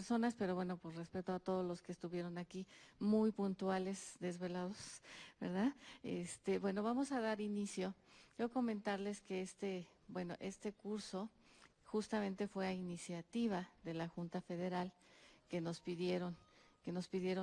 personas, pero bueno, por respeto a todos los que estuvieron aquí, muy puntuales, desvelados, ¿verdad? Bueno, vamos a dar inicio. Yo comentarles que este curso justamente fue a iniciativa de la Junta Federal que nos pidieron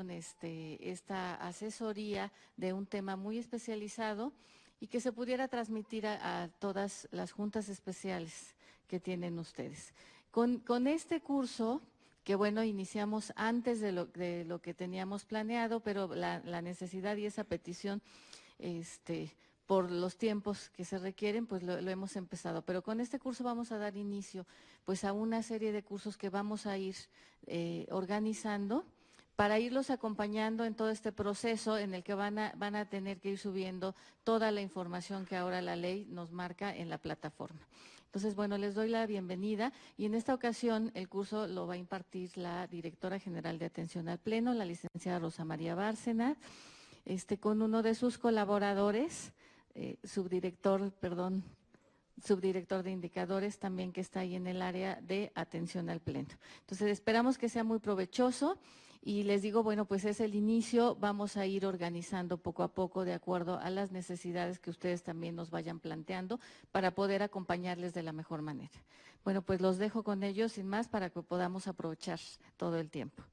esta asesoría de un tema muy especializado y que se pudiera transmitir a todas las juntas especiales que tienen ustedes. Con este curso, que bueno, iniciamos antes de lo que teníamos planeado, pero la necesidad y esa petición, por los tiempos que se requieren, pues lo hemos empezado. Pero con este curso vamos a dar inicio pues a una serie de cursos que vamos a ir organizando para irlos acompañando en todo este proceso en el que van a tener que ir subiendo toda la información que ahora la ley nos marca en la plataforma. Entonces, bueno, les doy la bienvenida y en esta ocasión el curso lo va a impartir la Directora General de Atención al Pleno, la licenciada Rosa María Bárcena, con uno de sus colaboradores, subdirector de indicadores también que está ahí en el área de atención al pleno. Entonces, esperamos que sea muy provechoso y les digo, bueno, pues es el inicio, vamos a ir organizando poco a poco de acuerdo a las necesidades que ustedes también nos vayan planteando para poder acompañarles de la mejor manera. Bueno, pues los dejo con ellos sin más para que podamos aprovechar todo el tiempo.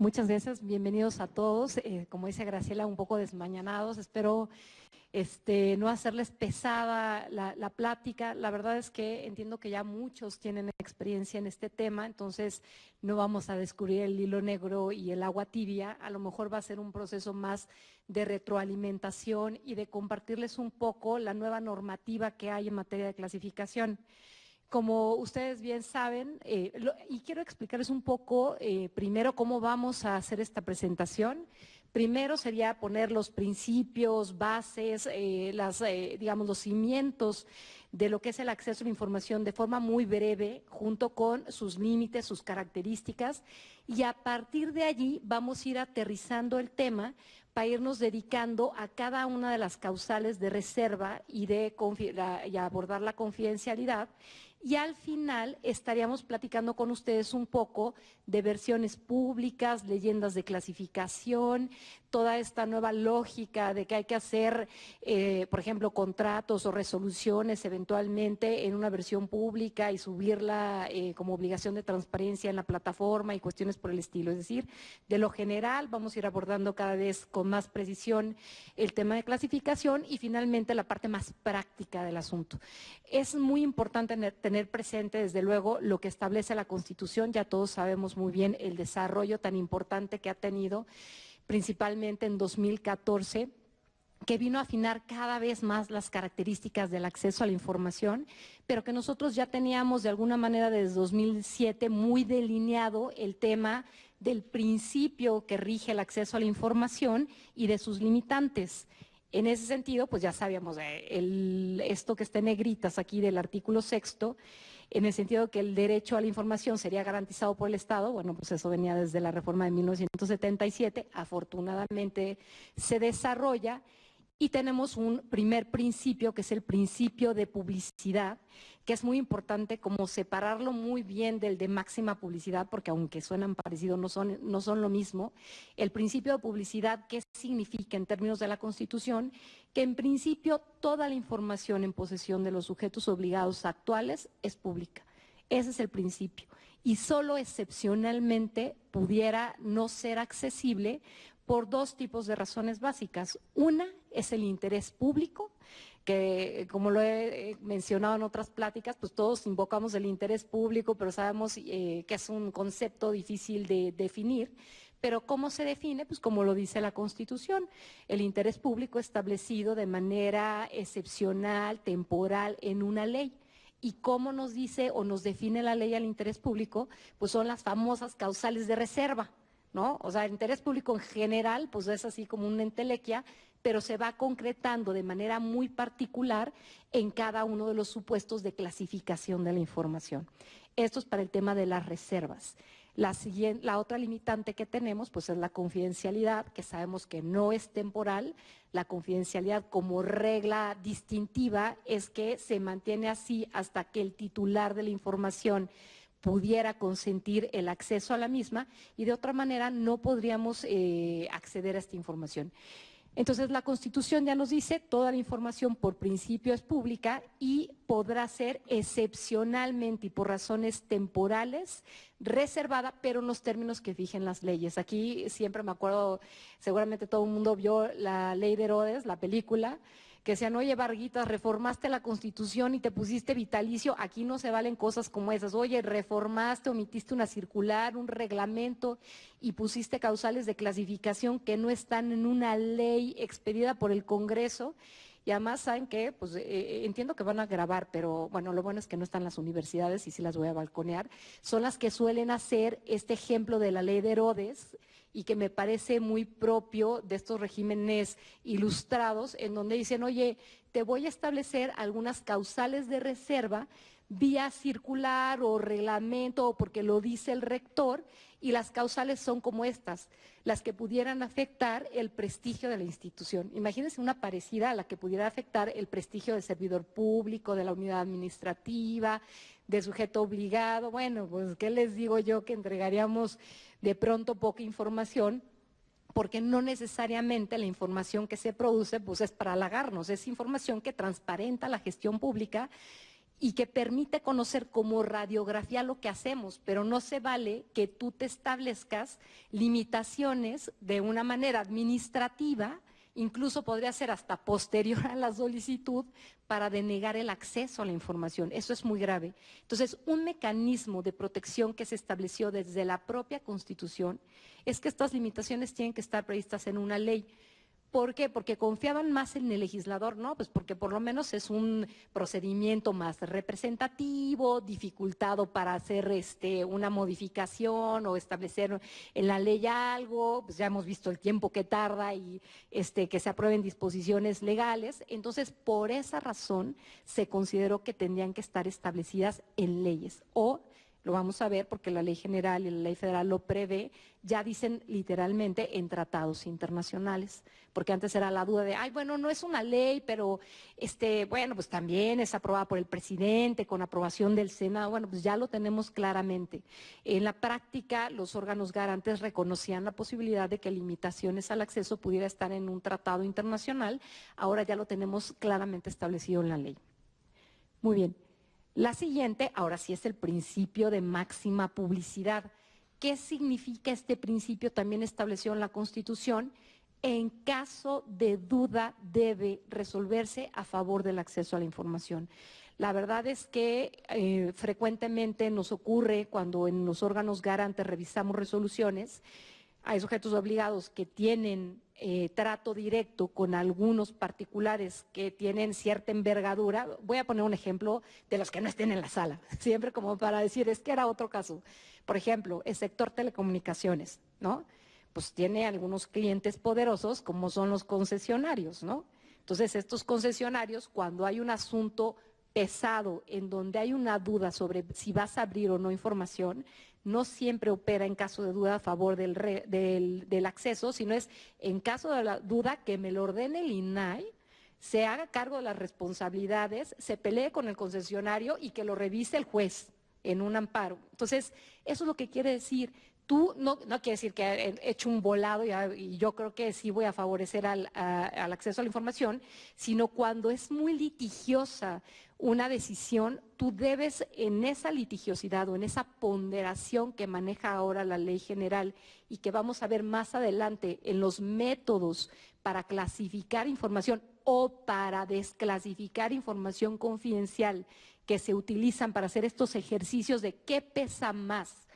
Muchas gracias, bienvenidos a todos. Como dice Graciela, un poco desmañanados. Espero no hacerles pesada la plática. La verdad es que entiendo que ya muchos tienen experiencia en este tema, entonces no vamos a descubrir el hilo negro y el agua tibia. A lo mejor va a ser un proceso más de retroalimentación y de compartirles un poco la nueva normativa que hay en materia de clasificación. Como ustedes bien saben, y quiero explicarles un poco primero cómo vamos a hacer esta presentación. Primero sería poner los principios, bases, digamos, los cimientos de lo que es el acceso a la información de forma muy breve, junto con sus límites, sus características, y a partir de allí vamos a ir aterrizando el tema para irnos dedicando a cada una de las causales de reserva y abordar la confidencialidad. Y al final estaríamos platicando con ustedes un poco de versiones públicas, leyendas de clasificación, toda esta nueva lógica de que hay que hacer, por ejemplo, contratos o resoluciones eventualmente en una versión pública y subirla como obligación de transparencia en la plataforma y cuestiones por el estilo. Es decir, de lo general vamos a ir abordando cada vez con más precisión el tema de clasificación y finalmente la parte más práctica del asunto. Es muy importante tener presente, desde luego, lo que establece la Constitución. Ya todos sabemos muy bien el desarrollo tan importante que ha tenido, principalmente en 2014, que vino a afinar cada vez más las características del acceso a la información, pero que nosotros ya teníamos de alguna manera desde 2007 muy delineado el tema del principio que rige el acceso a la información y de sus limitantes. En ese sentido, pues ya sabíamos esto que está en negritas aquí del artículo 6º, en el sentido que el derecho a la información sería garantizado por el Estado. Bueno, pues eso venía desde la reforma de 1977, afortunadamente se desarrolla. Y tenemos un primer principio, que es el principio de publicidad, que es muy importante como separarlo muy bien del de máxima publicidad, porque aunque suenan parecidos, no son lo mismo. El principio de publicidad, ¿qué significa en términos de la Constitución? Que en principio toda la información en posesión de los sujetos obligados actuales es pública. Ese es el principio. Y solo excepcionalmente pudiera no ser accesible por dos tipos de razones básicas. Una es el interés público, que como lo he mencionado en otras pláticas, pues todos invocamos el interés público, pero sabemos que es un concepto difícil de definir. Pero ¿cómo se define? Pues como lo dice la Constitución, el interés público establecido de manera excepcional, temporal, en una ley. ¿Y cómo nos dice o nos define la ley al interés público? Pues son las famosas causales de reserva, ¿no? O sea, el interés público en general, pues es así como una entelequia, pero se va concretando de manera muy particular en cada uno de los supuestos de clasificación de la información. Esto es para el tema de las reservas. La otra limitante que tenemos pues es la confidencialidad, que sabemos que no es temporal. La confidencialidad como regla distintiva es que se mantiene así hasta que el titular de la información pudiera consentir el acceso a la misma, y de otra manera no podríamos acceder a esta información. Entonces, la Constitución ya nos dice, toda la información por principio es pública y podrá ser excepcionalmente y por razones temporales reservada, pero en los términos que fijen las leyes. Aquí siempre me acuerdo, seguramente todo el mundo vio la Ley de Herodes, la película, que decían, oye, Varguitas, reformaste la Constitución y te pusiste vitalicio, aquí no se valen cosas como esas. Oye, reformaste, omitiste una circular, un reglamento y pusiste causales de clasificación que no están en una ley expedida por el Congreso. Y además, ¿saben qué? Pues entiendo que van a grabar, pero bueno, lo bueno es que no están las universidades y sí las voy a balconear. Son las que suelen hacer este ejemplo de la Ley de Herodes, y que me parece muy propio de estos regímenes ilustrados, en donde dicen, oye, te voy a establecer algunas causales de reserva vía circular o reglamento o porque lo dice el rector, y las causales son como estas, las que pudieran afectar el prestigio de la institución. Imagínense una parecida a la que pudiera afectar el prestigio del servidor público, de la unidad administrativa, de sujeto obligado. Bueno, pues, ¿qué les digo yo? Que entregaríamos de pronto poca información, porque no necesariamente la información que se produce pues es para halagarnos, es información que transparenta la gestión pública y que permite conocer como radiografía lo que hacemos, pero no se vale que tú te establezcas limitaciones de una manera administrativa, incluso podría ser hasta posterior a la solicitud, para denegar el acceso a la información. Eso es muy grave. Entonces, un mecanismo de protección que se estableció desde la propia Constitución es que estas limitaciones tienen que estar previstas en una ley. ¿Por qué? Porque confiaban más en el legislador, ¿no? Pues porque por lo menos es un procedimiento más representativo, dificultado para hacer una modificación o establecer en la ley algo. Pues ya hemos visto el tiempo que tarda y que se aprueben disposiciones legales. Entonces, por esa razón se consideró que tendrían que estar establecidas en leyes, o lo vamos a ver porque la ley general y la ley federal lo prevé, ya dicen literalmente en tratados internacionales, porque antes era la duda de, ay, bueno, no es una ley, pero bueno, pues también es aprobada por el presidente con aprobación del Senado. Bueno, pues ya lo tenemos claramente. En la práctica, los órganos garantes reconocían la posibilidad de que limitaciones al acceso pudiera estar en un tratado internacional. Ahora ya lo tenemos claramente establecido en la ley. Muy bien. La siguiente, ahora sí, es el principio de máxima publicidad. ¿Qué significa este principio también establecido en la Constitución? En caso de duda debe resolverse a favor del acceso a la información. La verdad es que frecuentemente nos ocurre cuando en los órganos garantes revisamos resoluciones, hay sujetos obligados que tienen trato directo con algunos particulares que tienen cierta envergadura. Voy a poner un ejemplo de los que no estén en la sala, siempre como para decir, es que era otro caso. Por ejemplo, el sector telecomunicaciones, ¿no? Pues tiene algunos clientes poderosos como son los concesionarios, ¿no? Entonces, estos concesionarios, cuando hay un asunto pesado en donde hay una duda sobre si vas a abrir o no información, no siempre opera en caso de duda a favor del acceso, sino es en caso de la duda que me lo ordene el INAI, se haga cargo de las responsabilidades, se pelee con el concesionario y que lo revise el juez en un amparo. Entonces, eso es lo que quiere decir. Tú no quiere decir que he hecho un volado y yo creo que sí voy a favorecer al acceso a la información, sino cuando es muy litigiosa una decisión, tú debes en esa litigiosidad o en esa ponderación que maneja ahora la ley general y que vamos a ver más adelante en los métodos para clasificar información o para desclasificar información confidencial que se utilizan para hacer estos ejercicios de qué pesa más,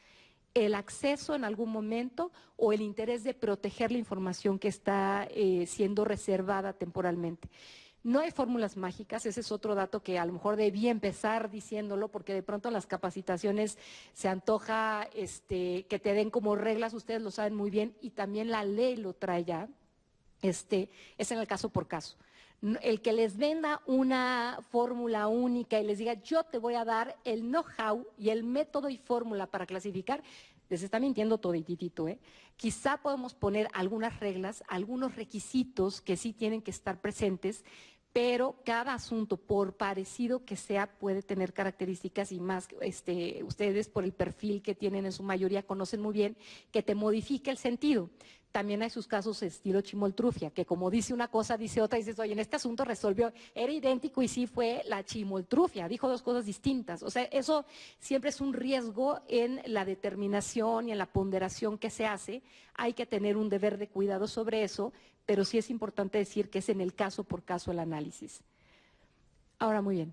el acceso en algún momento o el interés de proteger la información que está siendo reservada temporalmente. No hay fórmulas mágicas, ese es otro dato que a lo mejor debí empezar diciéndolo, porque de pronto en las capacitaciones se antoja que te den como reglas, ustedes lo saben muy bien, y también la ley lo trae ya, es en el caso por caso. El que les venda una fórmula única y les diga, yo te voy a dar el know-how y el método y fórmula para clasificar, les está mintiendo todititito, ¿eh? Quizá podemos poner algunas reglas, algunos requisitos que sí tienen que estar presentes, pero cada asunto, por parecido que sea, puede tener características y más, ustedes por el perfil que tienen en su mayoría conocen muy bien, que te modifique el sentido. También hay sus casos estilo chimoltrufia, que como dice una cosa, dice otra, y dices, oye, en este asunto resolvió, era idéntico y sí fue la chimoltrufia, dijo dos cosas distintas. O sea, eso siempre es un riesgo en la determinación y en la ponderación que se hace. Hay que tener un deber de cuidado sobre eso, pero sí es importante decir que es en el caso por caso el análisis. Ahora, muy bien.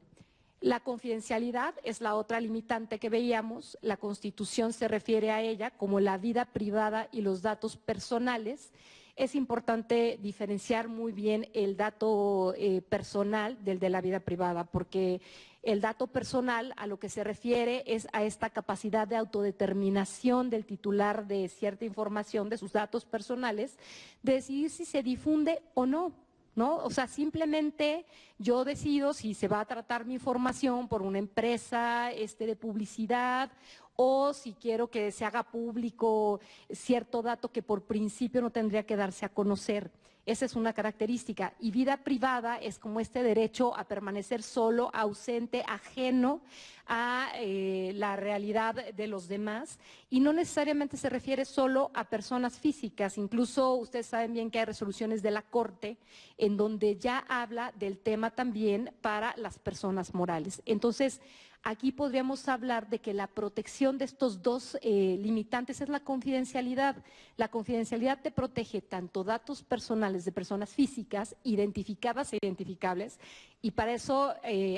La confidencialidad es la otra limitante que veíamos. La Constitución se refiere a ella como la vida privada y los datos personales. Es importante diferenciar muy bien el dato personal del de la vida privada, porque el dato personal a lo que se refiere es a esta capacidad de autodeterminación del titular de cierta información, de sus datos personales, de decidir si se difunde o no. ¿No? O sea, simplemente yo decido si se va a tratar mi información por una empresa de publicidad o si quiero que se haga público cierto dato que por principio no tendría que darse a conocer. Esa es una característica. Y vida privada es como este derecho a permanecer solo, ausente, ajeno a la realidad de los demás, y no necesariamente se refiere solo a personas físicas. Incluso ustedes saben bien que hay resoluciones de la Corte en donde ya habla del tema también para las personas morales. Entonces, aquí podríamos hablar de que la protección de estos dos limitantes es la confidencialidad. La confidencialidad te protege tanto datos personales de personas físicas, identificadas e identificables, y para eso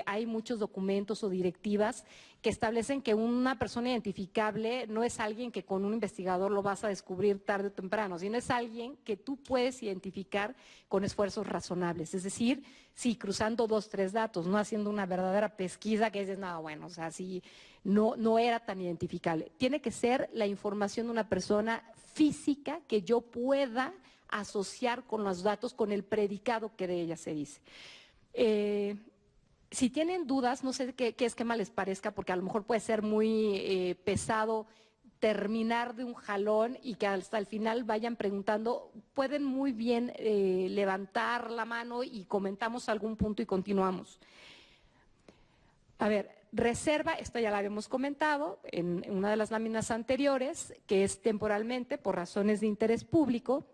hay muchos documentos o directivas que establecen que una persona identificable no es alguien que con un investigador lo vas a descubrir tarde o temprano, sino es alguien que tú puedes identificar con esfuerzos razonables. Es decir, sí, cruzando 2, 3 datos, no haciendo una verdadera pesquisa que dices, no, bueno, o sea, sí, no era tan identificable. Tiene que ser la información de una persona física que yo pueda asociar con los datos, con el predicado que de ella se dice. Si tienen dudas, no sé qué esquema les parezca, porque a lo mejor puede ser muy pesado terminar de un jalón y que hasta el final vayan preguntando, pueden muy bien levantar la mano y comentamos algún punto y continuamos. A ver, reserva, esta ya la habíamos comentado en una de las láminas anteriores, que es temporalmente por razones de interés público.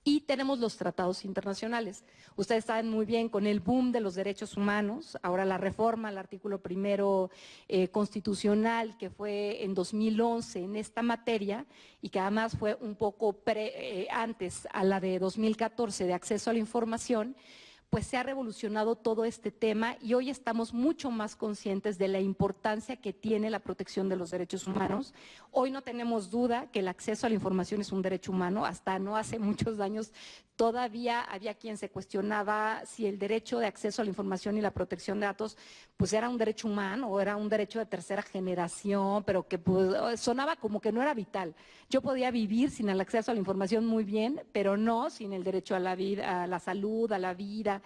Y tenemos los tratados internacionales. Ustedes saben muy bien, con el boom de los derechos humanos, ahora la reforma al artículo primero constitucional que fue en 2011 en esta materia y que además fue un poco antes a la de 2014 de acceso a la información, pues se ha revolucionado todo este tema y hoy estamos mucho más conscientes de la importancia que tiene la protección de los derechos humanos. Hoy no tenemos duda que el acceso a la información es un derecho humano. Hasta no hace muchos años todavía había quien se cuestionaba si el derecho de acceso a la información y la protección de datos pues era un derecho humano o era un derecho de tercera generación, pero que pues, sonaba como que no era vital. Yo podía vivir sin el acceso a la información muy bien, pero no sin el derecho a la vida, a la salud, a la vida.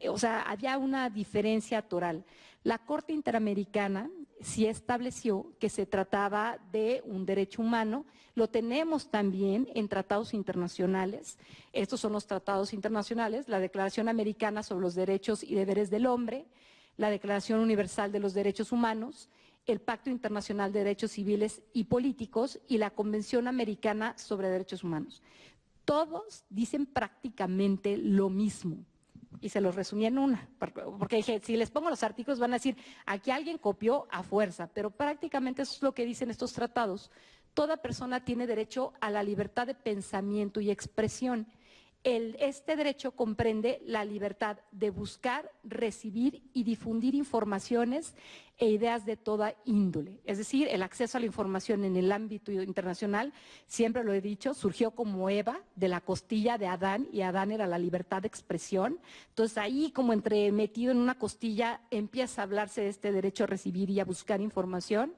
O sea, había una diferencia total. La Corte Interamericana sí estableció que se trataba de un derecho humano. Lo tenemos también en tratados internacionales. Estos son los tratados internacionales: la Declaración Americana sobre los Derechos y Deberes del Hombre, la Declaración Universal de los Derechos Humanos, el Pacto Internacional de Derechos Civiles y Políticos y la Convención Americana sobre Derechos Humanos. Todos dicen prácticamente lo mismo. Y se los resumí en una, porque dije, si les pongo los artículos van a decir, aquí alguien copió a fuerza, pero prácticamente eso es lo que dicen estos tratados. Toda persona tiene derecho a la libertad de pensamiento y expresión. Este derecho comprende la libertad de buscar, recibir y difundir informaciones e ideas de toda índole. Es decir, el acceso a la información en el ámbito internacional, siempre lo he dicho, surgió como Eva de la costilla de Adán, y Adán era la libertad de expresión. Entonces ahí, como metido en una costilla, empieza a hablarse de este derecho a recibir y a buscar información.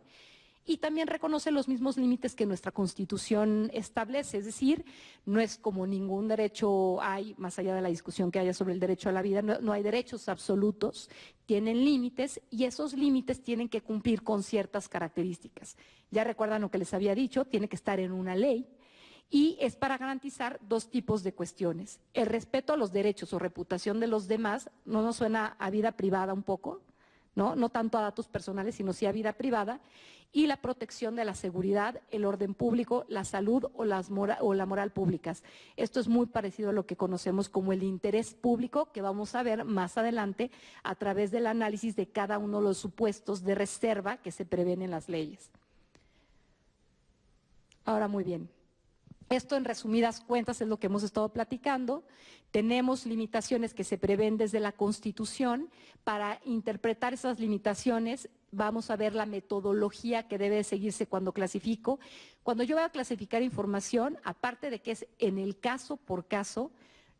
y también reconoce los mismos límites que nuestra Constitución establece, es decir, no es como ningún derecho hay, más allá de la discusión que haya sobre el derecho a la vida, no hay derechos absolutos, tienen límites y esos límites tienen que cumplir con ciertas características. Ya recuerdan lo que les había dicho, tiene que estar en una ley y es para garantizar dos tipos de cuestiones. El respeto a los derechos o reputación de los demás, ¿no nos suena a vida privada un poco? No tanto a datos personales, sino sí a vida privada, y la protección de la seguridad, el orden público, la salud o la moral públicas. Esto es muy parecido a lo que conocemos como el interés público, que vamos a ver más adelante a través del análisis de cada uno de los supuestos de reserva que se prevén en las leyes. Ahora, muy bien. Esto en resumidas cuentas es lo que hemos estado platicando. Tenemos limitaciones que se prevén desde la Constitución. Para interpretar esas limitaciones vamos a ver la metodología que debe seguirse cuando clasifico. Cuando yo voy a clasificar información, aparte de que es en el caso por caso,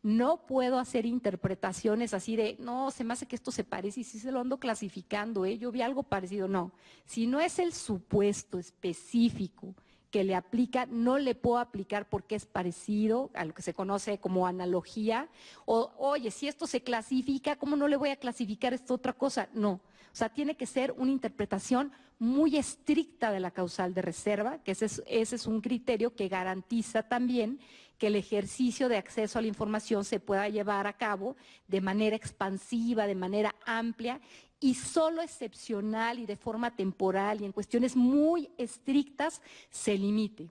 no puedo hacer interpretaciones así de, no, se me hace que esto se parece y sí se lo ando clasificando, yo vi algo parecido. No, si no es el supuesto específico que le aplica, no le puedo aplicar porque es parecido a lo que se conoce como analogía, o oye, si esto se clasifica, ¿cómo no le voy a clasificar esta otra cosa? No, o sea, tiene que ser una interpretación muy estricta de la causal de reserva, que ese es un criterio que garantiza también que el ejercicio de acceso a la información se pueda llevar a cabo de manera expansiva, de manera amplia, y solo excepcional y de forma temporal y en cuestiones muy estrictas se limite.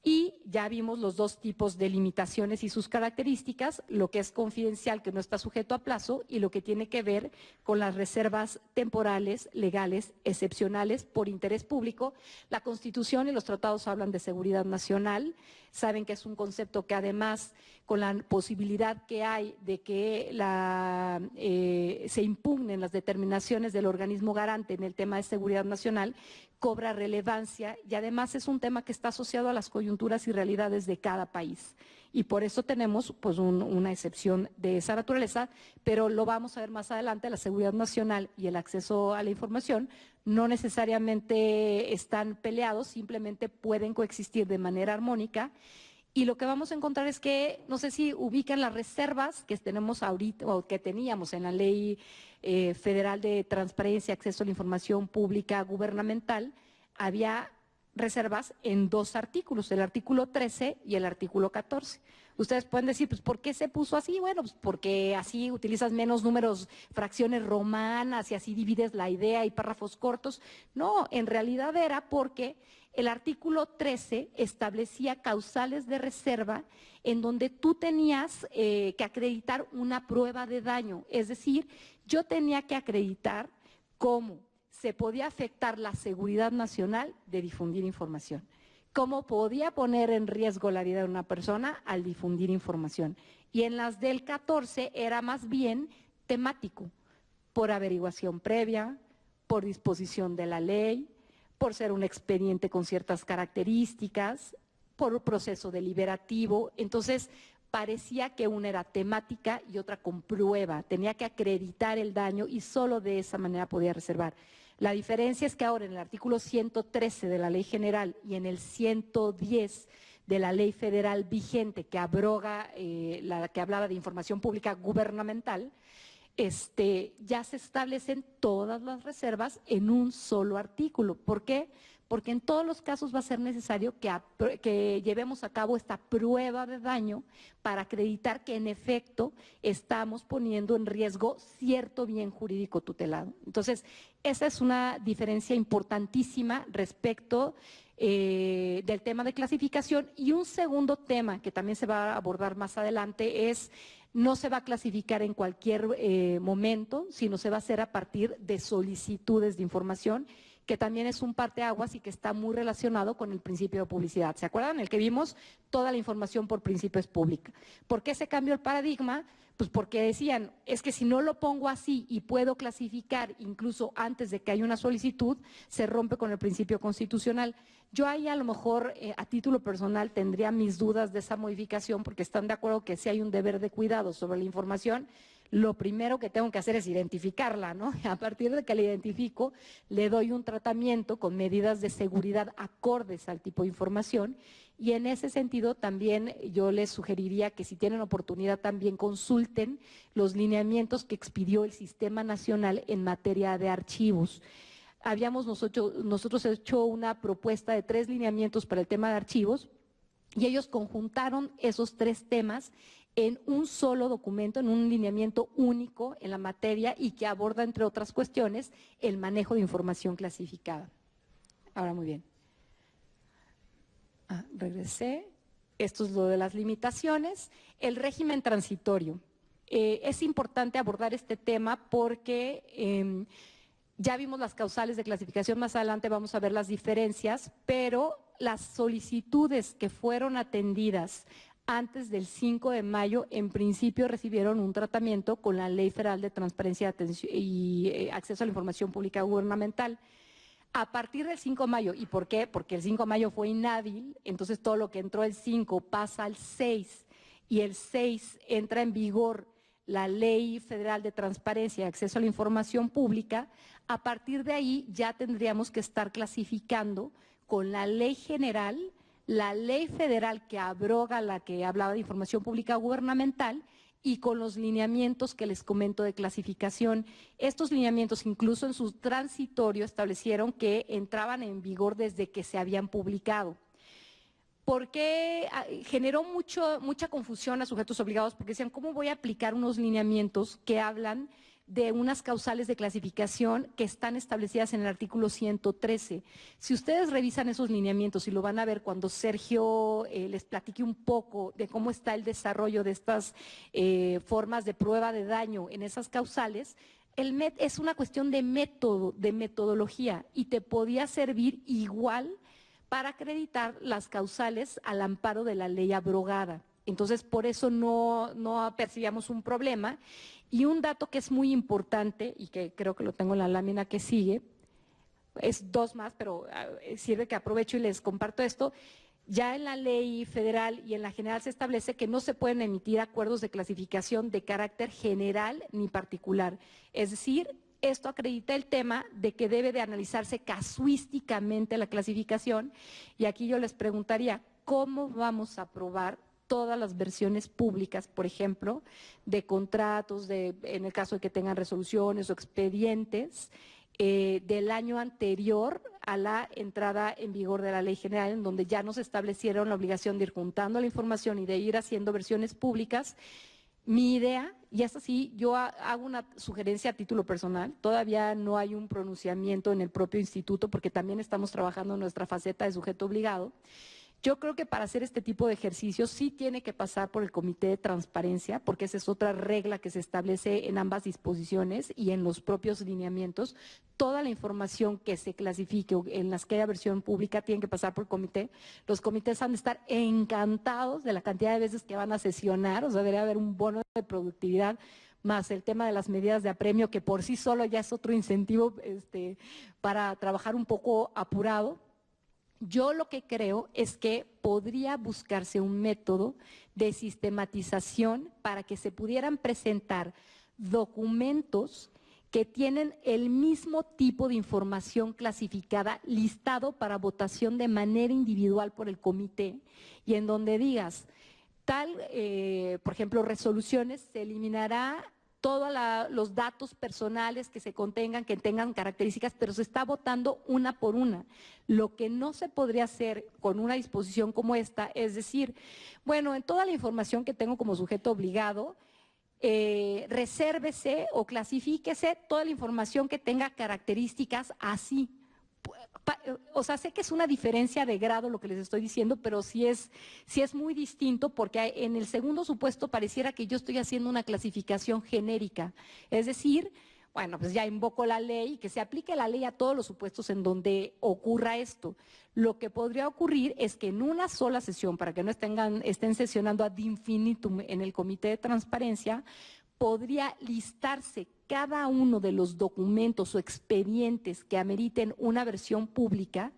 Y ya vimos los dos tipos de limitaciones y sus características, lo que es confidencial, que no está sujeto a plazo, y lo que tiene que ver con las reservas temporales, legales, excepcionales, por interés público. La Constitución y los tratados hablan de seguridad nacional, saben que es un concepto que además, con la posibilidad que hay de que se impugnen las determinaciones del organismo garante en el tema de seguridad nacional, cobra relevancia y además es un tema que está asociado a las coyunturas y realidades de cada país. Y por eso tenemos pues una excepción de esa naturaleza, pero lo vamos a ver más adelante, la seguridad nacional y el acceso a la información no necesariamente están peleados, simplemente pueden coexistir de manera armónica. Y lo que vamos a encontrar es que, no sé si ubican las reservas que tenemos ahorita o que teníamos en la Ley Federal de Transparencia, Acceso a la Información Pública Gubernamental, había reservas en dos artículos, el artículo 13 y el artículo 14. Ustedes pueden decir, pues, ¿por qué se puso así? Bueno, pues porque así utilizas menos números, fracciones romanas y así divides la idea y párrafos cortos. No, en realidad era porque el artículo 13 establecía causales de reserva en donde tú tenías que acreditar una prueba de daño. Es decir, yo tenía que acreditar cómo se podía afectar la seguridad nacional de difundir información. Cómo podía poner en riesgo la vida de una persona al difundir información. Y en las del 14 era más bien temático, por averiguación previa, por disposición de la ley, por ser un expediente con ciertas características, por un proceso deliberativo. Entonces, parecía que una era temática y otra con prueba. Tenía que acreditar el daño y solo de esa manera podía reservar. La diferencia es que ahora en el artículo 113 de la Ley General y en el 110 de la Ley Federal vigente que abroga la que hablaba de información pública gubernamental, ya se establecen todas las reservas en un solo artículo. ¿Por qué? Porque en todos los casos va a ser necesario que llevemos a cabo esta prueba de daño para acreditar que en efecto estamos poniendo en riesgo cierto bien jurídico tutelado. Entonces, esa es una diferencia importantísima respecto del tema de clasificación. Y un segundo tema que también se va a abordar más adelante es: no se va a clasificar en cualquier momento, sino se va a hacer a partir de solicitudes de información, que también es un parteaguas y que está muy relacionado con el principio de publicidad. ¿Se acuerdan? El que vimos, toda la información por principio es pública. ¿Por qué se cambió el paradigma? Pues porque decían, es que si no lo pongo así y puedo clasificar incluso antes de que haya una solicitud, se rompe con el principio constitucional. Yo ahí a lo mejor a título personal tendría mis dudas de esa modificación porque están de acuerdo que sí hay un deber de cuidado sobre la información. lo primero que tengo que hacer es identificarla, ¿no? A partir de que la identifico, le doy un tratamiento con medidas de seguridad acordes al tipo de información, y en ese sentido también yo les sugeriría que si tienen oportunidad también consulten los lineamientos que expidió el Sistema Nacional en materia de archivos. Habíamos nosotros hecho una propuesta de 3 lineamientos para el tema de archivos, y ellos conjuntaron esos 3 temas en un solo documento, en un lineamiento único en la materia, y que aborda, entre otras cuestiones, el manejo de información clasificada. Ahora, muy bien. Regresé. Esto es lo de las limitaciones. El régimen transitorio. Es importante abordar este tema porque ya vimos las causales de clasificación, más adelante vamos a ver las diferencias, pero las solicitudes que fueron atendidas antes del 5 de mayo, en principio recibieron un tratamiento con la Ley Federal de Transparencia y Acceso a la Información Pública Gubernamental. A partir del 5 de mayo, ¿y por qué? Porque el 5 de mayo fue inhábil, entonces todo lo que entró el 5 pasa al 6, y el 6 entra en vigor la Ley Federal de Transparencia y Acceso a la Información Pública. A partir de ahí ya tendríamos que estar clasificando con la Ley General, la Ley Federal que abroga la que hablaba de Información Pública Gubernamental, y con los lineamientos que les comento de clasificación. Estos lineamientos, incluso en su transitorio, establecieron que entraban en vigor desde que se habían publicado. ¿Por qué generó mucha confusión a sujetos obligados? Porque decían, ¿cómo voy a aplicar unos lineamientos que hablan de unas causales de clasificación que están establecidas en el artículo 113? Si ustedes revisan esos lineamientos, y lo van a ver cuando Sergio les platique un poco de cómo está el desarrollo de estas formas de prueba de daño en esas causales, es una cuestión de método, de metodología, y te podía servir igual para acreditar las causales al amparo de la ley abrogada. Entonces, por eso no percibíamos un problema. Y un dato que es muy importante, y que creo que lo tengo en la lámina que sigue, es 2 más, pero sirve que aprovecho y les comparto esto. Ya en la ley federal y en la general se establece que no se pueden emitir acuerdos de clasificación de carácter general ni particular. Es decir, esto acredita el tema de que debe de analizarse casuísticamente la clasificación, y aquí yo les preguntaría, ¿cómo vamos a aprobar todas las versiones públicas, por ejemplo, de contratos, en el caso de que tengan resoluciones o expedientes del año anterior a la entrada en vigor de la Ley General, en donde ya nos establecieron la obligación de ir juntando la información y de ir haciendo versiones públicas? Mi idea, y es así, yo hago una sugerencia a título personal, todavía no hay un pronunciamiento en el propio instituto porque también estamos trabajando en nuestra faceta de sujeto obligado. Yo creo que para hacer este tipo de ejercicios sí tiene que pasar por el Comité de Transparencia, porque esa es otra regla que se establece en ambas disposiciones y en los propios lineamientos. Toda la información que se clasifique o en las que haya versión pública tiene que pasar por el comité. Los comités han de estar encantados de la cantidad de veces que van a sesionar, o sea, debería haber un bono de productividad, más el tema de las medidas de apremio, que por sí solo ya es otro incentivo para trabajar un poco apurado. Yo lo que creo es que podría buscarse un método de sistematización para que se pudieran presentar documentos que tienen el mismo tipo de información clasificada listado para votación de manera individual por el comité, y en donde digas, por ejemplo, resoluciones, se eliminará todos los datos personales que se contengan, que tengan características, pero se está votando una por una. Lo que no se podría hacer con una disposición como esta es decir, bueno, en toda la información que tengo como sujeto obligado, resérvese o clasifíquese toda la información que tenga características así. O sea, sé que es una diferencia de grado lo que les estoy diciendo, pero sí es muy distinto, porque en el segundo supuesto pareciera que yo estoy haciendo una clasificación genérica. Es decir, bueno, pues ya invoco la ley, que se aplique la ley a todos los supuestos en donde ocurra esto. Lo que podría ocurrir es que en una sola sesión, para que no estén sesionando ad infinitum en el Comité de Transparencia, podría listarse cada uno de los documentos o expedientes que ameriten una versión pública,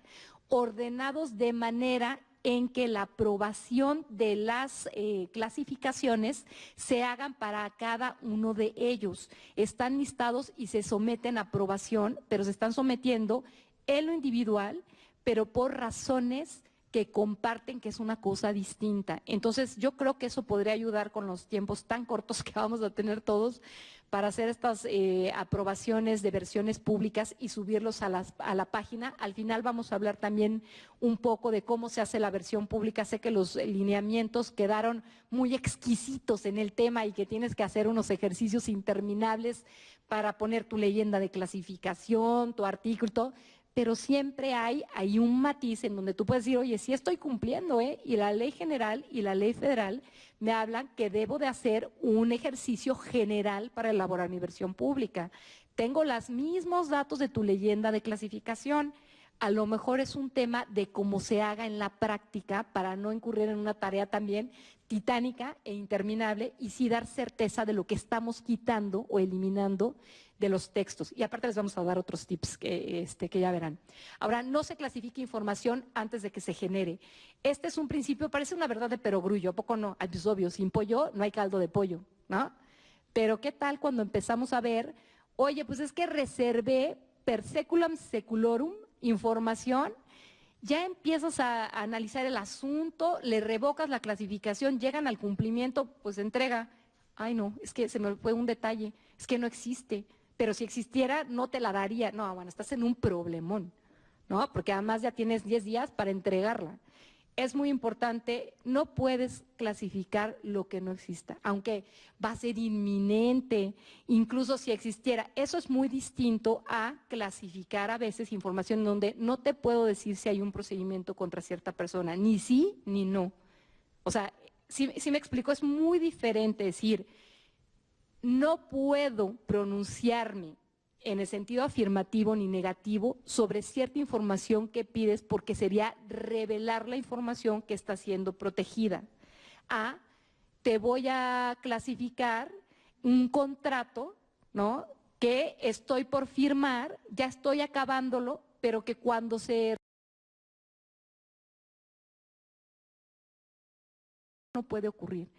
ordenados de manera en que la aprobación de las clasificaciones se hagan para cada uno de ellos. Están listados y se someten a aprobación, pero se están sometiendo en lo individual, pero por razones que comparten, que es una cosa distinta. Entonces, yo creo que eso podría ayudar con los tiempos tan cortos que vamos a tener todos para hacer estas aprobaciones de versiones públicas y subirlos a la página. Al final vamos a hablar también un poco de cómo se hace la versión pública. Sé que los lineamientos quedaron muy exquisitos en el tema y que tienes que hacer unos ejercicios interminables para poner tu leyenda de clasificación, tu artículo, todo, pero siempre hay un matiz en donde tú puedes decir, oye, sí estoy cumpliendo, y la ley general y la ley federal me hablan que debo de hacer un ejercicio general para elaborar mi versión pública. Tengo los mismos datos de tu leyenda de clasificación. A lo mejor es un tema de cómo se haga en la práctica para no incurrir en una tarea también titánica e interminable y sí dar certeza de lo que estamos quitando o eliminando de los textos. Y aparte les vamos a dar otros tips que ya verán. Ahora, no se clasifica información antes de que se genere. Este es un principio, parece una verdad de perogrullo, ¿a poco no? Es obvio, sin pollo no hay caldo de pollo, ¿no? Pero ¿qué tal cuando empezamos a ver, oye, pues es que reservé per seculum seculorum información, ya empiezas a analizar el asunto, le revocas la clasificación, llegan al cumplimiento, pues entrega. Ay, no, es que se me fue un detalle, es que no existe, pero si existiera no te la daría. No, bueno, estás en un problemón, ¿no? Porque además ya tienes 10 días para entregarla. Es muy importante, no puedes clasificar lo que no exista, aunque va a ser inminente, incluso si existiera. Eso es muy distinto a clasificar a veces información donde no te puedo decir si hay un procedimiento contra cierta persona, ni sí ni no. O sea, si me explico, es muy diferente decir, no puedo pronunciarme en el sentido afirmativo ni negativo sobre cierta información que pides porque sería revelar la información que está siendo protegida. Te voy a clasificar un contrato, ¿no?, que estoy por firmar, ya estoy acabándolo, pero que cuando se no puede ocurrir.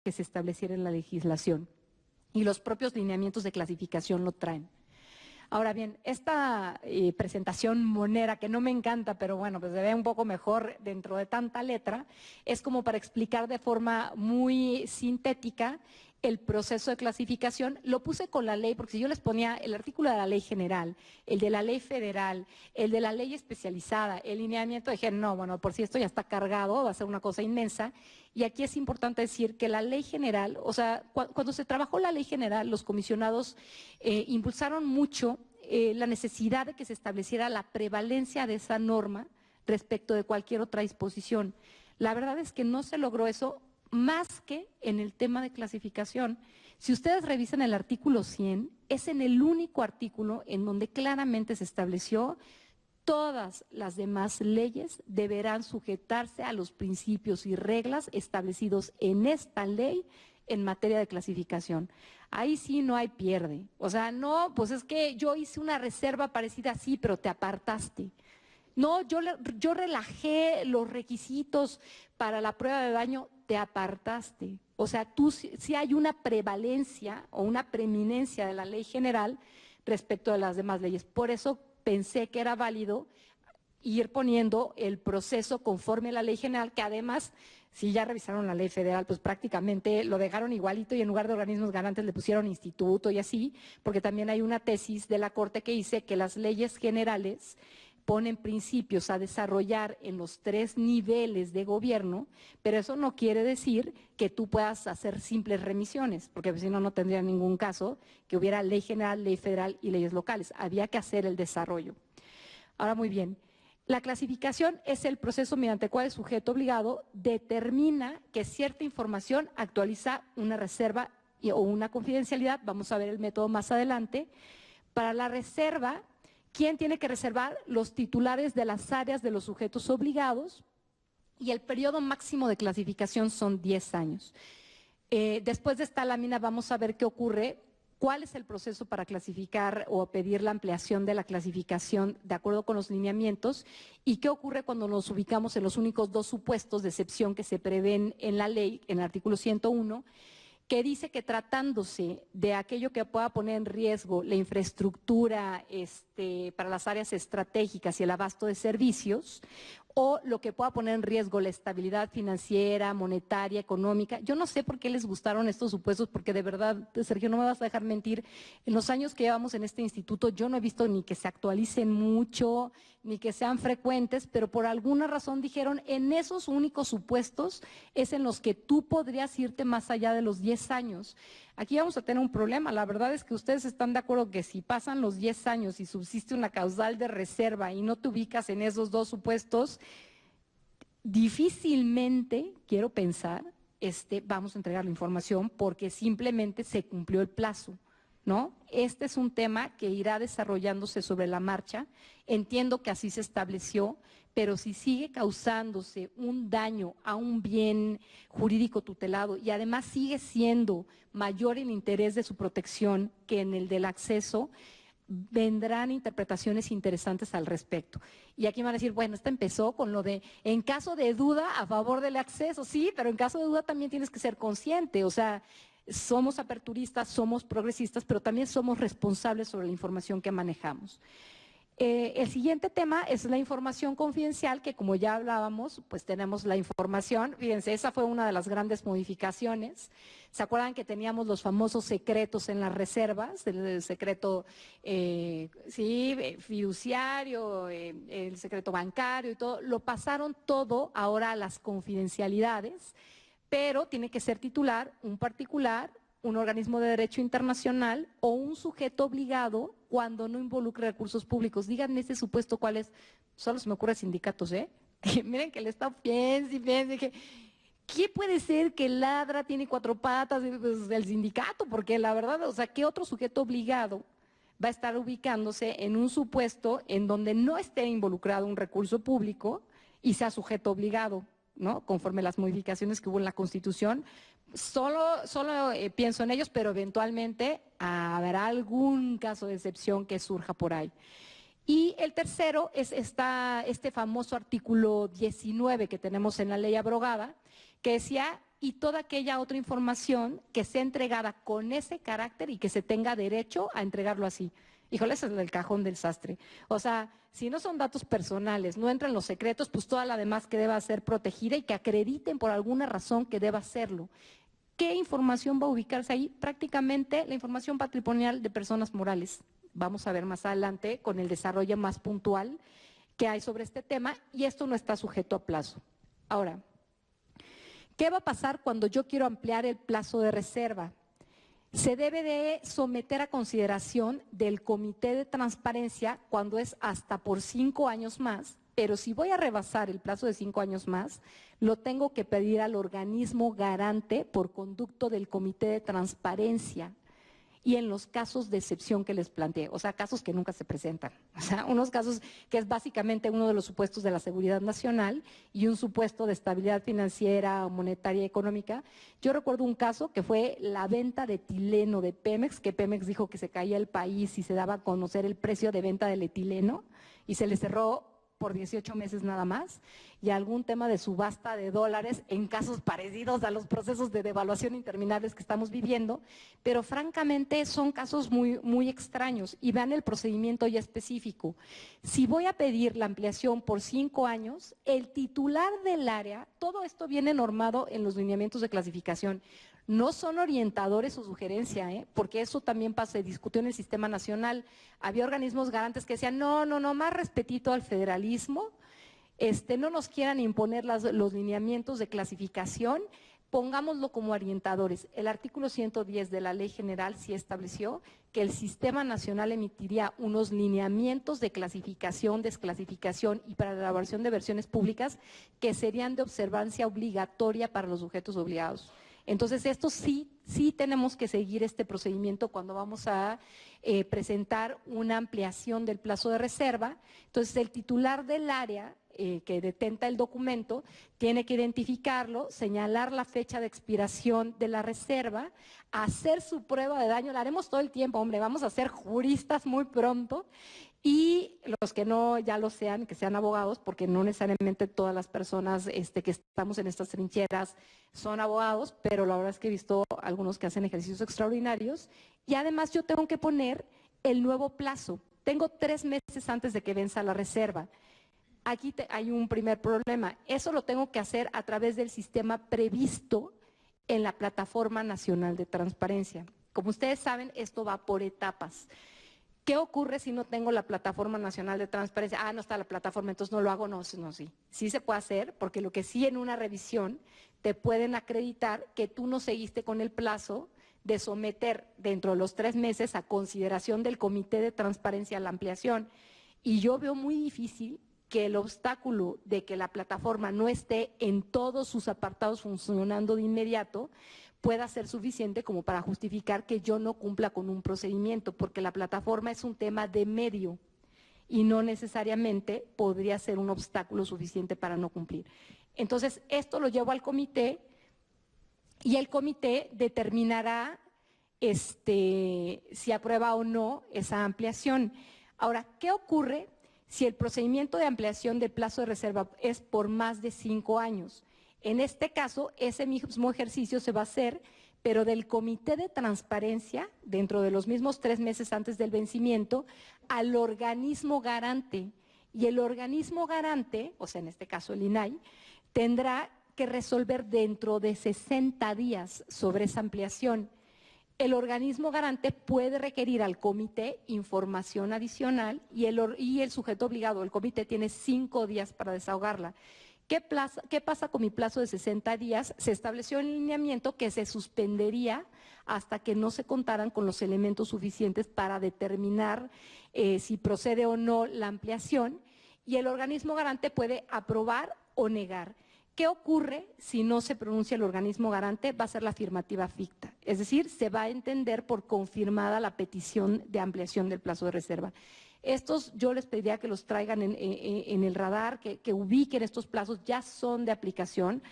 Que se estableciera en la legislación y los propios lineamientos de clasificación lo traen. Ahora bien, esta presentación monera, que no me encanta, pero bueno, pues se ve un poco mejor dentro de tanta letra, es como para explicar de forma muy sintética el proceso de clasificación. Lo puse con la ley, porque si yo les ponía el artículo de la ley general, el de la ley federal, el de la ley especializada, el lineamiento, dije, no, bueno, por si esto ya está cargado, va a ser una cosa inmensa. Y aquí es importante decir que la ley general, o sea, cuando se trabajó la ley general, los comisionados impulsaron mucho la necesidad de que se estableciera la prevalencia de esa norma respecto de cualquier otra disposición. La verdad es que no se logró eso más que en el tema de clasificación. Si ustedes revisan el artículo 100, es en el único artículo en donde claramente se estableció todas las demás leyes deberán sujetarse a los principios y reglas establecidos en esta ley en materia de clasificación. Ahí sí no hay pierde. O sea, no, pues es que yo hice una reserva parecida así, pero te apartaste. No, yo relajé los requisitos para la prueba de daño, te apartaste. O sea, sí hay una prevalencia o una preeminencia de la ley general respecto de las demás leyes. Por eso pensé que era válido ir poniendo el proceso conforme a la ley general, que además, si ya revisaron la ley federal, pues prácticamente lo dejaron igualito y en lugar de organismos garantes le pusieron instituto y así, porque también hay una tesis de la Corte que dice que las leyes generales ponen principios a desarrollar en los 3 niveles de gobierno, pero eso no quiere decir que tú puedas hacer simples remisiones, porque si no, no tendría ningún caso que hubiera ley general, ley federal y leyes locales. Había que hacer el desarrollo. Ahora, muy bien. La clasificación es el proceso mediante el cual el sujeto obligado determina que cierta información actualiza una reserva o una confidencialidad. Vamos a ver el método más adelante. Para la reserva, ¿quién tiene que reservar? Los titulares de las áreas de los sujetos obligados y el periodo máximo de clasificación son 10 años. Después de esta lámina vamos a ver qué ocurre cuál es el proceso para clasificar o pedir la ampliación de la clasificación de acuerdo con los lineamientos y qué ocurre cuando nos ubicamos en los únicos dos supuestos de excepción que se prevén en la ley, en el artículo 101, que dice que tratándose de aquello que pueda poner en riesgo la infraestructura para las áreas estratégicas y el abasto de servicios, o lo que pueda poner en riesgo la estabilidad financiera, monetaria, económica. Yo no sé por qué les gustaron estos supuestos, porque de verdad, Sergio, no me vas a dejar mentir, en los años que llevamos en este instituto yo no he visto ni que se actualicen mucho, ni que sean frecuentes, pero por alguna razón dijeron, en esos únicos supuestos es en los que tú podrías irte más allá de los 10 años. Aquí vamos a tener un problema. La verdad es que ustedes están de acuerdo que si pasan los 10 años y subsiste una causal de reserva y no te ubicas en esos dos supuestos, difícilmente, quiero pensar, vamos a entregar la información porque simplemente se cumplió el plazo, ¿no? Este es un tema que irá desarrollándose sobre la marcha. Entiendo que así se estableció, pero si sigue causándose un daño a un bien jurídico tutelado y además sigue siendo mayor el interés de su protección que en el del acceso, vendrán interpretaciones interesantes al respecto. Y aquí van a decir, bueno, esta empezó con lo de, en caso de duda, a favor del acceso. Sí, pero en caso de duda también tienes que ser consciente, o sea, somos aperturistas, somos progresistas, pero también somos responsables sobre la información que manejamos. El siguiente tema es la información confidencial, que como ya hablábamos, pues tenemos la información. Fíjense, esa fue una de las grandes modificaciones. ¿Se acuerdan que teníamos los famosos secretos en las reservas? El secreto fiduciario, el secreto bancario y todo. Lo pasaron todo ahora a las confidencialidades, pero tiene que ser titular, un particular, un organismo de derecho internacional o un sujeto obligado cuando no involucre recursos públicos. Díganme ese supuesto cuál es. Solo se me ocurre sindicatos, ¿eh? Miren que le está piense y piense. ¿Qué puede ser que el Ladra tiene 4 patas del sindicato? Porque la verdad, o sea, ¿qué otro sujeto obligado va a estar ubicándose en un supuesto en donde no esté involucrado un recurso público y sea sujeto obligado, ¿no? Conforme las modificaciones que hubo en la Constitución? Solo pienso en ellos, pero eventualmente habrá algún caso de excepción que surja por ahí. Y el tercero es este famoso artículo 19 que tenemos en la ley abrogada, que decía, y toda aquella otra información que sea entregada con ese carácter y que se tenga derecho a entregarlo así. Híjole, ese es el cajón del sastre. O sea, si no son datos personales, no entran los secretos, pues toda la demás que deba ser protegida y que acrediten por alguna razón que deba hacerlo. ¿Qué información va a ubicarse ahí? Prácticamente la información patrimonial de personas morales. Vamos a ver más adelante con el desarrollo más puntual que hay sobre este tema, y esto no está sujeto a plazo. Ahora, ¿qué va a pasar cuando yo quiero ampliar el plazo de reserva? Se debe de someter a consideración del Comité de Transparencia cuando es hasta por 5 años más, pero si voy a rebasar el plazo de 5 años más, lo tengo que pedir al organismo garante por conducto del Comité de Transparencia y en los casos de excepción que les planteé, o sea, casos que nunca se presentan, o sea, unos casos que es básicamente uno de los supuestos de la seguridad nacional y un supuesto de estabilidad financiera, monetaria y económica. Yo recuerdo un caso que fue la venta de etileno de Pemex, que Pemex dijo que se caía el país y se daba a conocer el precio de venta del etileno y se le cerró por 18 meses nada más, y algún tema de subasta de dólares en casos parecidos a los procesos de devaluación interminables que estamos viviendo, pero francamente son casos muy, muy extraños, y vean el procedimiento ya específico. Si voy a pedir la ampliación por 5 años, el titular del área, todo esto viene normado en los lineamientos de clasificación, no son orientadores o sugerencia, porque eso también se discutió en el sistema nacional. Había organismos garantes que decían, no, más respetito al federalismo, no nos quieran imponer los lineamientos de clasificación, pongámoslo como orientadores. El artículo 110 de la Ley General sí estableció que el Sistema Nacional emitiría unos lineamientos de clasificación, desclasificación y para la elaboración de versiones públicas que serían de observancia obligatoria para los sujetos obligados. Entonces, esto sí tenemos que seguir este procedimiento cuando vamos a presentar una ampliación del plazo de reserva. Entonces, el titular del área que detenta el documento tiene que identificarlo, señalar la fecha de expiración de la reserva, hacer su prueba de daño. La haremos todo el tiempo, hombre, vamos a ser juristas muy pronto. Y los que no ya lo sean, que sean abogados, porque no necesariamente todas las personas que estamos en estas trincheras son abogados, pero la verdad es que he visto algunos que hacen ejercicios extraordinarios. Y además yo tengo que poner el nuevo plazo. Tengo 3 meses antes de que venza la reserva. Aquí hay un primer problema. Eso lo tengo que hacer a través del sistema previsto en la Plataforma Nacional de Transparencia. Como ustedes saben, esto va por etapas. ¿Qué ocurre si no tengo la Plataforma Nacional de Transparencia? Ah, no está la plataforma, entonces no lo hago. No, sí. Sí se puede hacer, porque lo que sí en una revisión te pueden acreditar que tú no seguiste con el plazo de someter dentro de los 3 meses a consideración del Comité de Transparencia la ampliación. Y yo veo muy difícil que el obstáculo de que la plataforma no esté en todos sus apartados funcionando de inmediato pueda ser suficiente como para justificar que yo no cumpla con un procedimiento, porque la plataforma es un tema de medio y no necesariamente podría ser un obstáculo suficiente para no cumplir. Entonces, esto lo llevo al comité y el comité determinará si aprueba o no esa ampliación. Ahora, ¿qué ocurre si el procedimiento de ampliación del plazo de reserva es por más de 5 años? En este caso, ese mismo ejercicio se va a hacer, pero del Comité de Transparencia, dentro de los mismos 3 meses antes del vencimiento, al organismo garante. Y el organismo garante, o sea, en este caso el INAI, tendrá que resolver dentro de 60 días sobre esa ampliación. El organismo garante puede requerir al comité información adicional y el sujeto obligado, el comité, tiene 5 días para desahogarla. ¿Qué pasa con mi plazo de 60 días? Se estableció en el lineamiento que se suspendería hasta que no se contaran con los elementos suficientes para determinar si procede o no la ampliación, y el organismo garante puede aprobar o negar. ¿Qué ocurre si no se pronuncia el organismo garante? Va a ser la afirmativa ficta, es decir, se va a entender por confirmada la petición de ampliación del plazo de reserva. Estos yo les pediría que los traigan en el radar, que ubiquen estos plazos, ya son de aplicación.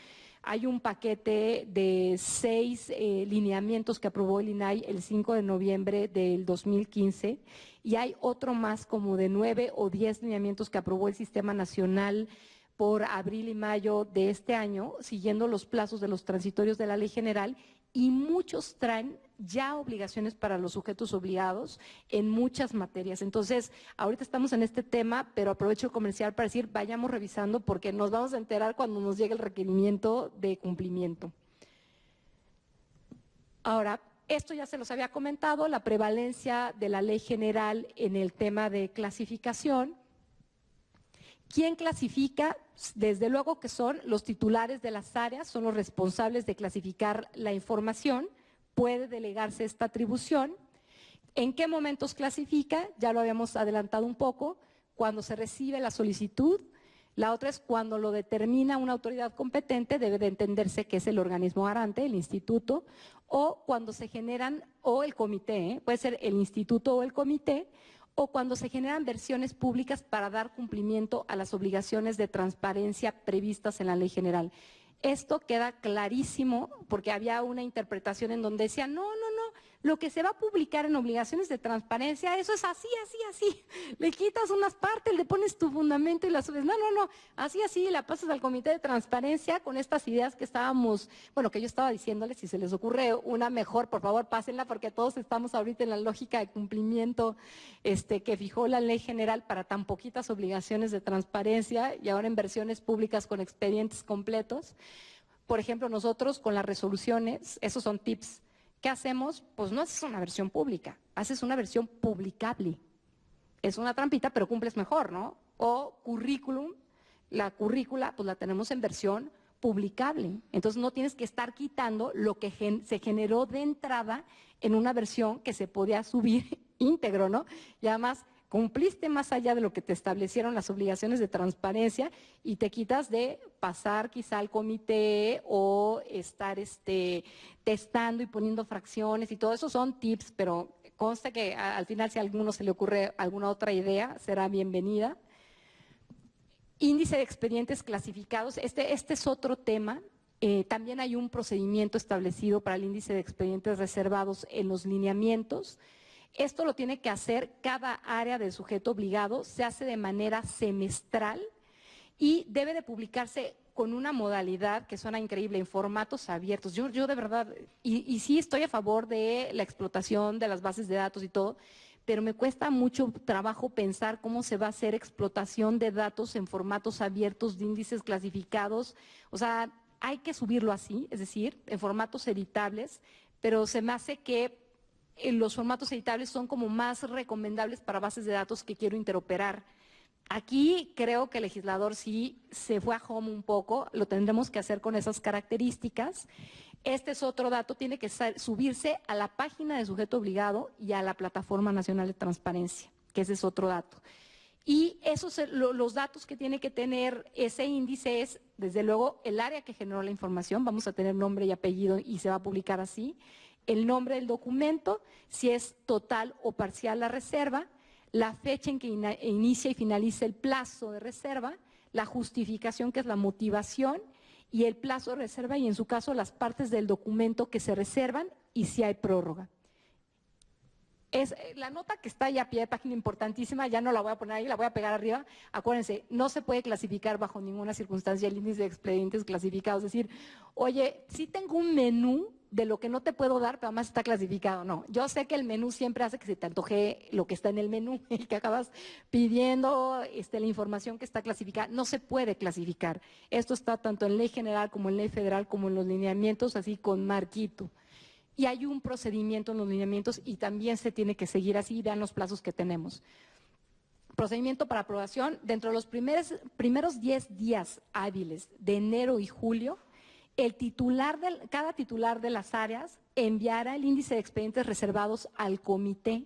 Hay un paquete de 6 lineamientos que aprobó el INAI el 5 de noviembre del 2015 y hay otro más como de 9 o 10 lineamientos que aprobó el Sistema Nacional por abril y mayo de este año, siguiendo los plazos de los transitorios de la Ley General, y muchos traen ya obligaciones para los sujetos obligados en muchas materias. Entonces, ahorita estamos en este tema, pero aprovecho el comercial para decir, vayamos revisando porque nos vamos a enterar cuando nos llegue el requerimiento de cumplimiento. Ahora, esto ya se los había comentado, la prevalencia de la Ley General en el tema de clasificación. ¿Quién clasifica? Desde luego que son los titulares de las áreas, son los responsables de clasificar la información, puede delegarse esta atribución. ¿En qué momentos clasifica? Ya lo habíamos adelantado un poco, cuando se recibe la solicitud. La otra es cuando lo determina una autoridad competente, debe de entenderse que es el organismo garante, el instituto, o cuando se generan, o el comité, puede ser el instituto o el comité, o cuando se generan versiones públicas para dar cumplimiento a las obligaciones de transparencia previstas en la Ley General. Esto queda clarísimo porque había una interpretación en donde decía, no, lo que se va a publicar en obligaciones de transparencia, eso es así. Le quitas unas partes, le pones tu fundamento y la subes. No, así, la pasas al Comité de Transparencia con estas ideas que estábamos, que yo estaba diciéndoles, si se les ocurre una mejor, por favor, pásenla, porque todos estamos ahorita en la lógica de cumplimiento que fijó la Ley General para tan poquitas obligaciones de transparencia y ahora en versiones públicas con expedientes completos. Por ejemplo, nosotros con las resoluciones, esos son tips. ¿Qué hacemos? Pues no haces una versión pública, haces una versión publicable. Es una trampita, pero cumples mejor, ¿no? O currículum, la currícula, pues la tenemos en versión publicable. Entonces no tienes que estar quitando lo que se generó de entrada en una versión que se podía subir íntegro, ¿no? Y además cumpliste más allá de lo que te establecieron las obligaciones de transparencia y te quitas de pasar quizá al comité o estar testando y poniendo fracciones y todo eso son tips, pero conste que al final si a alguno se le ocurre alguna otra idea será bienvenida. Índice de expedientes clasificados, este es otro tema. También hay un procedimiento establecido para el índice de expedientes reservados en los lineamientos. Esto lo tiene que hacer cada área del sujeto obligado, se hace de manera semestral y debe de publicarse con una modalidad que suena increíble, en formatos abiertos. Yo de verdad, y sí estoy a favor de la explotación de las bases de datos y todo, pero me cuesta mucho trabajo pensar cómo se va a hacer explotación de datos en formatos abiertos de índices clasificados. O sea, hay que subirlo así, es decir, en formatos editables, pero se me hace que los formatos editables son como más recomendables para bases de datos que quiero interoperar. Aquí creo que el legislador sí se fue a home un poco, lo tendremos que hacer con esas características. Este es otro dato, tiene que subirse a la página de sujeto obligado y a la Plataforma Nacional de Transparencia, que ese es otro dato. Y esos, los datos que tiene que tener ese índice es, desde luego, el área que generó la información, vamos a tener nombre y apellido y se va a publicar así, el nombre del documento, si es total o parcial la reserva, la fecha en que inicia y finaliza el plazo de reserva, la justificación, que es la motivación, y el plazo de reserva y en su caso las partes del documento que se reservan y si hay prórroga. Es la nota que está ahí a pie de página importantísima, ya no la voy a poner ahí, la voy a pegar arriba. Acuérdense, no se puede clasificar bajo ninguna circunstancia el índice de expedientes clasificados. Es decir, oye, sí tengo un menú de lo que no te puedo dar, pero además está clasificado. No, yo sé que el menú siempre hace que se te antoje lo que está en el menú y que acabas pidiendo la información que está clasificada. No se puede clasificar. Esto está tanto en ley general como en ley federal como en los lineamientos, así con marquito. Y hay un procedimiento en los lineamientos y también se tiene que seguir así, vean los plazos que tenemos. Procedimiento para aprobación, dentro de los primeros 10 días hábiles de enero y julio, cada titular de las áreas enviará el índice de expedientes reservados al comité,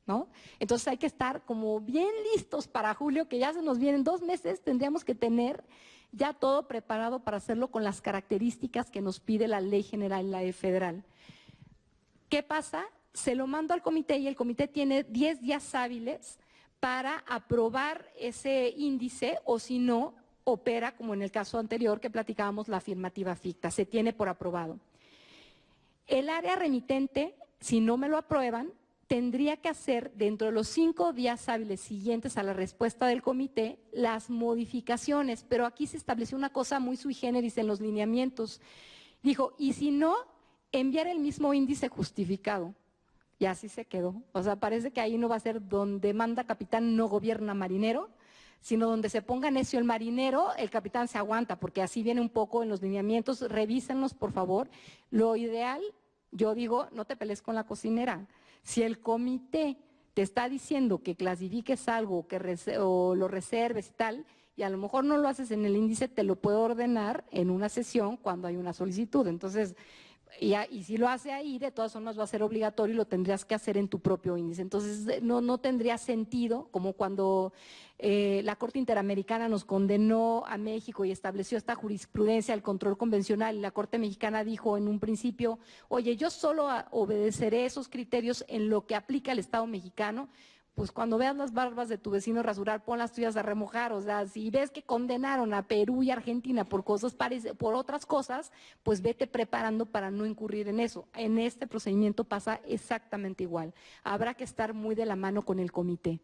¿no? Entonces hay que estar como bien listos para julio, que ya se nos vienen 2 meses, tendríamos que tener ya todo preparado para hacerlo con las características que nos pide la ley general y la ley federal. ¿Qué pasa? Se lo mando al comité y el comité tiene 10 días hábiles para aprobar ese índice o si no, opera como en el caso anterior que platicábamos la afirmativa ficta, se tiene por aprobado. El área remitente, si no me lo aprueban, tendría que hacer dentro de los 5 días hábiles siguientes a la respuesta del comité las modificaciones, pero aquí se estableció una cosa muy sui generis en los lineamientos. Dijo, y si no, enviar el mismo índice justificado. Y así se quedó. O sea, parece que ahí no va a ser donde manda capitán no gobierna marinero, sino donde se ponga necio el marinero, el capitán se aguanta, porque así viene un poco en los lineamientos. Revísenlos, por favor. Lo ideal, yo digo, no te pelees con la cocinera. Si el comité te está diciendo que clasifiques algo o lo reserves y tal, y a lo mejor no lo haces en el índice, te lo puedo ordenar en una sesión cuando hay una solicitud. Entonces, y si lo hace ahí, de todas formas va a ser obligatorio y lo tendrías que hacer en tu propio índice. Entonces, no tendría sentido, como cuando la Corte Interamericana nos condenó a México y estableció esta jurisprudencia del control convencional, y la Corte Mexicana dijo en un principio, oye, yo solo obedeceré esos criterios en lo que aplica el Estado mexicano. Pues cuando veas las barbas de tu vecino rasurar, pon las tuyas a remojar. O sea, si ves que condenaron a Perú y Argentina por otras cosas, pues vete preparando para no incurrir en eso. En este procedimiento pasa exactamente igual. Habrá que estar muy de la mano con el comité.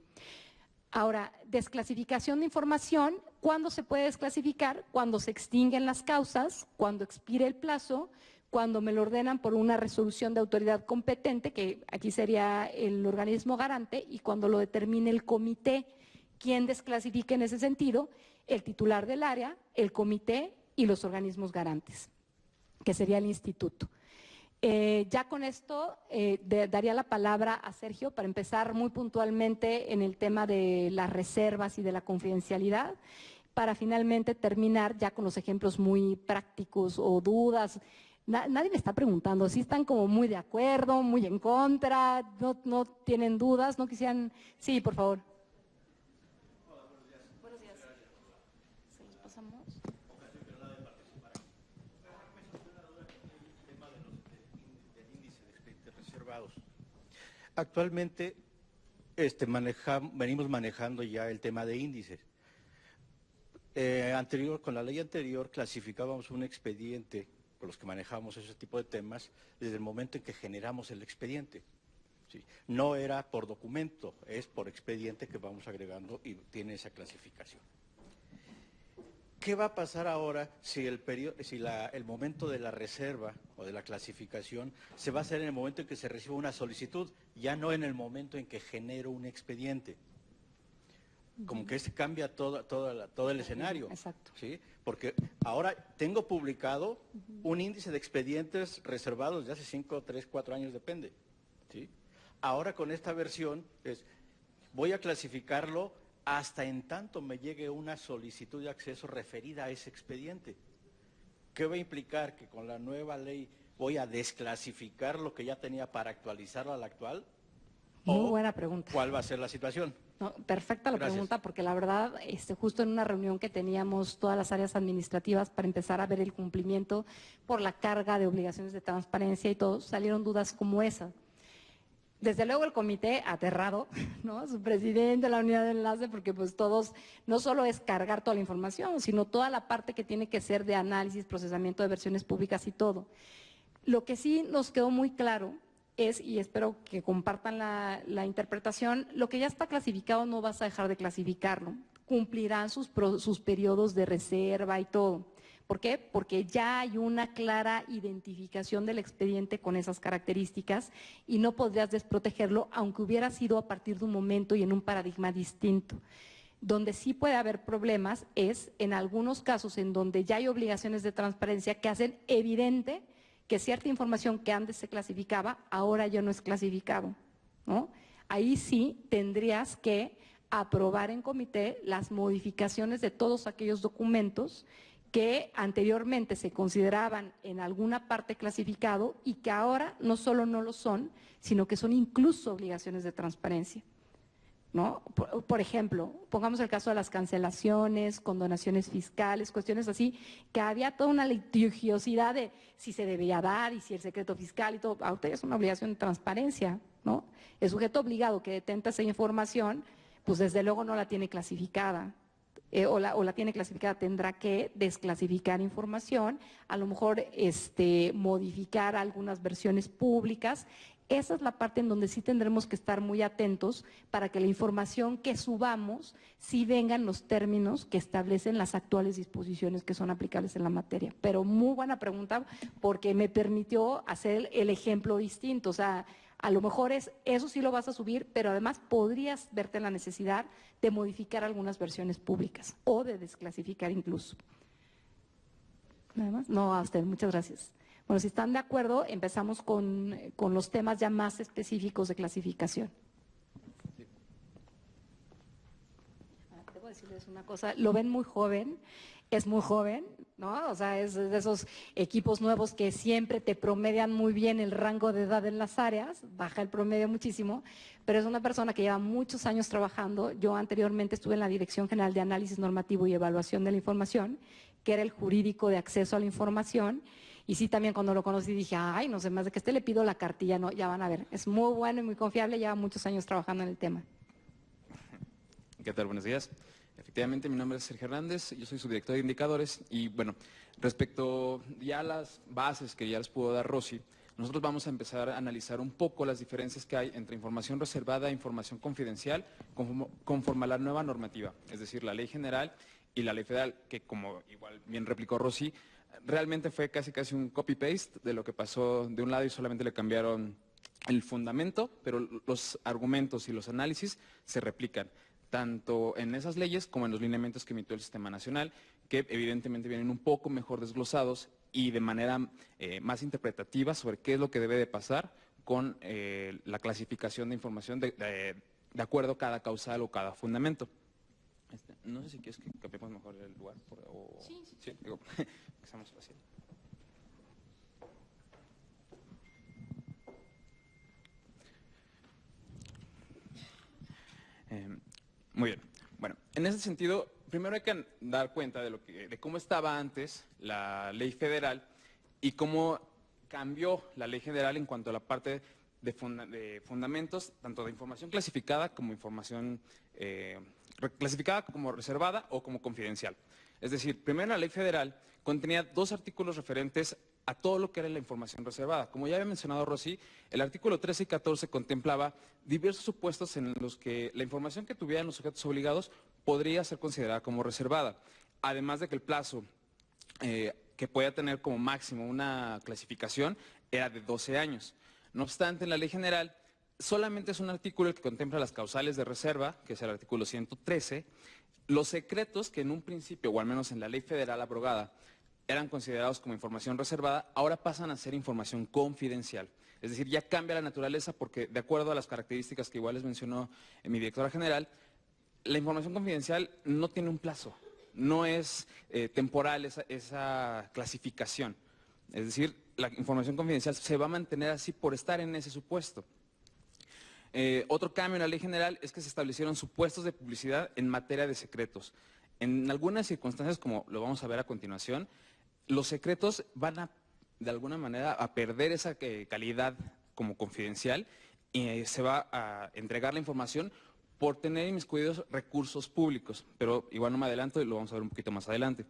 Ahora, desclasificación de información, ¿cuándo se puede desclasificar? Cuando se extinguen las causas, cuando expire el plazo, cuando me lo ordenan por una resolución de autoridad competente, que aquí sería el organismo garante, y cuando lo determine el comité. ¿Quién desclasifique en ese sentido? El titular del área, el comité y los organismos garantes, que sería el instituto. Ya con esto daría la palabra a Sergio para empezar muy puntualmente en el tema de las reservas y de la confidencialidad, para finalmente terminar ya con los ejemplos muy prácticos o dudas. Nadie me está preguntando, si están como muy de acuerdo, muy en contra, no tienen dudas, no quisieran… Sí, por favor. Hola, buenos días. Buenos días. ¿Se los pasamos? Del índice de expedientes reservados. Actualmente venimos manejando ya el tema de índices. Con la ley anterior clasificábamos un expediente, por los que manejamos ese tipo de temas, desde el momento en que generamos el expediente. ¿Sí? No era por documento, es por expediente que vamos agregando y tiene esa clasificación. ¿Qué va a pasar ahora si el momento de la reserva o de la clasificación se va a hacer en el momento en que se reciba una solicitud, ya no en el momento en que genero un expediente? Como que cambia todo el escenario. Exacto. ¿Sí? Porque ahora tengo publicado un índice de expedientes reservados de hace 5, 3, 4 años, depende. ¿Sí? Ahora con esta versión voy a clasificarlo hasta en tanto me llegue una solicitud de acceso referida a ese expediente. ¿Qué va a implicar? Que con la nueva ley voy a desclasificar lo que ya tenía para actualizarlo a la actual. Muy buena pregunta. ¿Cuál va a ser la situación? No, perfecta la Gracias. pregunta, porque la verdad, justo en una reunión que teníamos todas las áreas administrativas para empezar a ver el cumplimiento por la carga de obligaciones de transparencia y todo, salieron dudas como esa. Desde luego el comité aterrado, ¿no? Su presidente, la unidad de enlace, porque pues todos, no solo es cargar toda la información, sino toda la parte que tiene que ser de análisis, procesamiento de versiones públicas y todo. Lo que sí nos quedó muy claro es, y espero que compartan la interpretación, lo que ya está clasificado no vas a dejar de clasificarlo, cumplirán sus periodos de reserva y todo. ¿Por qué? Porque ya hay una clara identificación del expediente con esas características y no podrías desprotegerlo aunque hubiera sido a partir de un momento y en un paradigma distinto. Donde sí puede haber problemas es en algunos casos en donde ya hay obligaciones de transparencia que hacen evidente que cierta información que antes se clasificaba, ahora ya no es clasificado, ¿no? Ahí sí tendrías que aprobar en comité las modificaciones de todos aquellos documentos que anteriormente se consideraban en alguna parte clasificado y que ahora no solo no lo son, sino que son incluso obligaciones de transparencia, ¿no? Por ejemplo, pongamos el caso de las cancelaciones, condonaciones fiscales, cuestiones así, que había toda una litigiosidad de si se debía dar y si el secreto fiscal y todo, ahorita ya es una obligación de transparencia, ¿no? El sujeto obligado que detenta esa información, pues desde luego no la tiene clasificada. O la tiene clasificada, tendrá que desclasificar información, a lo mejor modificar algunas versiones públicas. Esa es la parte en donde sí tendremos que estar muy atentos para que la información que subamos sí venga en los términos que establecen las actuales disposiciones que son aplicables en la materia. Pero muy buena pregunta porque me permitió hacer el ejemplo distinto, o sea, a lo mejor eso sí lo vas a subir, pero además podrías verte en la necesidad de modificar algunas versiones públicas o de desclasificar incluso. ¿Nada más? No, a usted, muchas gracias. Bueno, si están de acuerdo, empezamos con los temas ya más específicos de clasificación. Sí. Debo decirles una cosa, lo ven muy joven, es muy joven, ¿no? O sea, es de esos equipos nuevos que siempre te promedian muy bien el rango de edad en las áreas, baja el promedio muchísimo, pero es una persona que lleva muchos años trabajando. Yo anteriormente estuve en la Dirección General de Análisis Normativo y Evaluación de la Información, que era el jurídico de acceso a la información, y sí también cuando lo conocí dije, ay, no sé, más de que le pido la cartilla, no, ya van a ver, es muy bueno y muy confiable, lleva muchos años trabajando en el tema. ¿Qué tal? Buenos días. Efectivamente, mi nombre es Sergio Hernández, yo soy subdirector de indicadores y bueno, respecto ya a las bases que ya les pudo dar Rosy, nosotros vamos a empezar a analizar un poco las diferencias que hay entre información reservada e información confidencial conforme a la nueva normativa, es decir, la ley general y la ley federal, que como igual bien replicó Rosy, realmente fue casi un copy-paste de lo que pasó de un lado y solamente le cambiaron el fundamento, pero los argumentos y los análisis se replican tanto en esas leyes como en los lineamientos que emitió el Sistema Nacional, que evidentemente vienen un poco mejor desglosados y de manera más interpretativa sobre qué es lo que debe de pasar con la clasificación de información de acuerdo a cada causal o cada fundamento. No sé si quieres que cambiemos mejor el lugar. Sí, digo, que seamos fácil. Muy bien. Bueno, en ese sentido, primero hay que dar cuenta de cómo estaba antes la ley federal y cómo cambió la ley general en cuanto a la parte de fundamentos, tanto de información clasificada como información clasificada como reservada o como confidencial. Es decir, primero la ley federal contenía 2 artículos referentes a todo lo que era la información reservada. Como ya había mencionado Rosy, el artículo 13 y 14 contemplaba diversos supuestos en los que la información que tuvieran los sujetos obligados podría ser considerada como reservada, además de que el plazo que podía tener como máximo una clasificación era de 12 años. No obstante, en la ley general solamente es un artículo el que contempla las causales de reserva, que es el artículo 113, los secretos que en un principio, o al menos en la ley federal abrogada, eran considerados como información reservada, ahora pasan a ser información confidencial. Es decir, ya cambia la naturaleza porque, de acuerdo a las características que igual les mencionó mi directora general, la información confidencial no tiene un plazo, no es temporal esa clasificación. Es decir, la información confidencial se va a mantener así por estar en ese supuesto. Otro cambio en la ley general es que se establecieron supuestos de publicidad en materia de secretos. En algunas circunstancias, como lo vamos a ver a continuación, los secretos van a, de alguna manera, a perder esa calidad como confidencial y se va a entregar la información por tener inmiscuidos recursos públicos, pero igual no me adelanto y lo vamos a ver un poquito más adelante.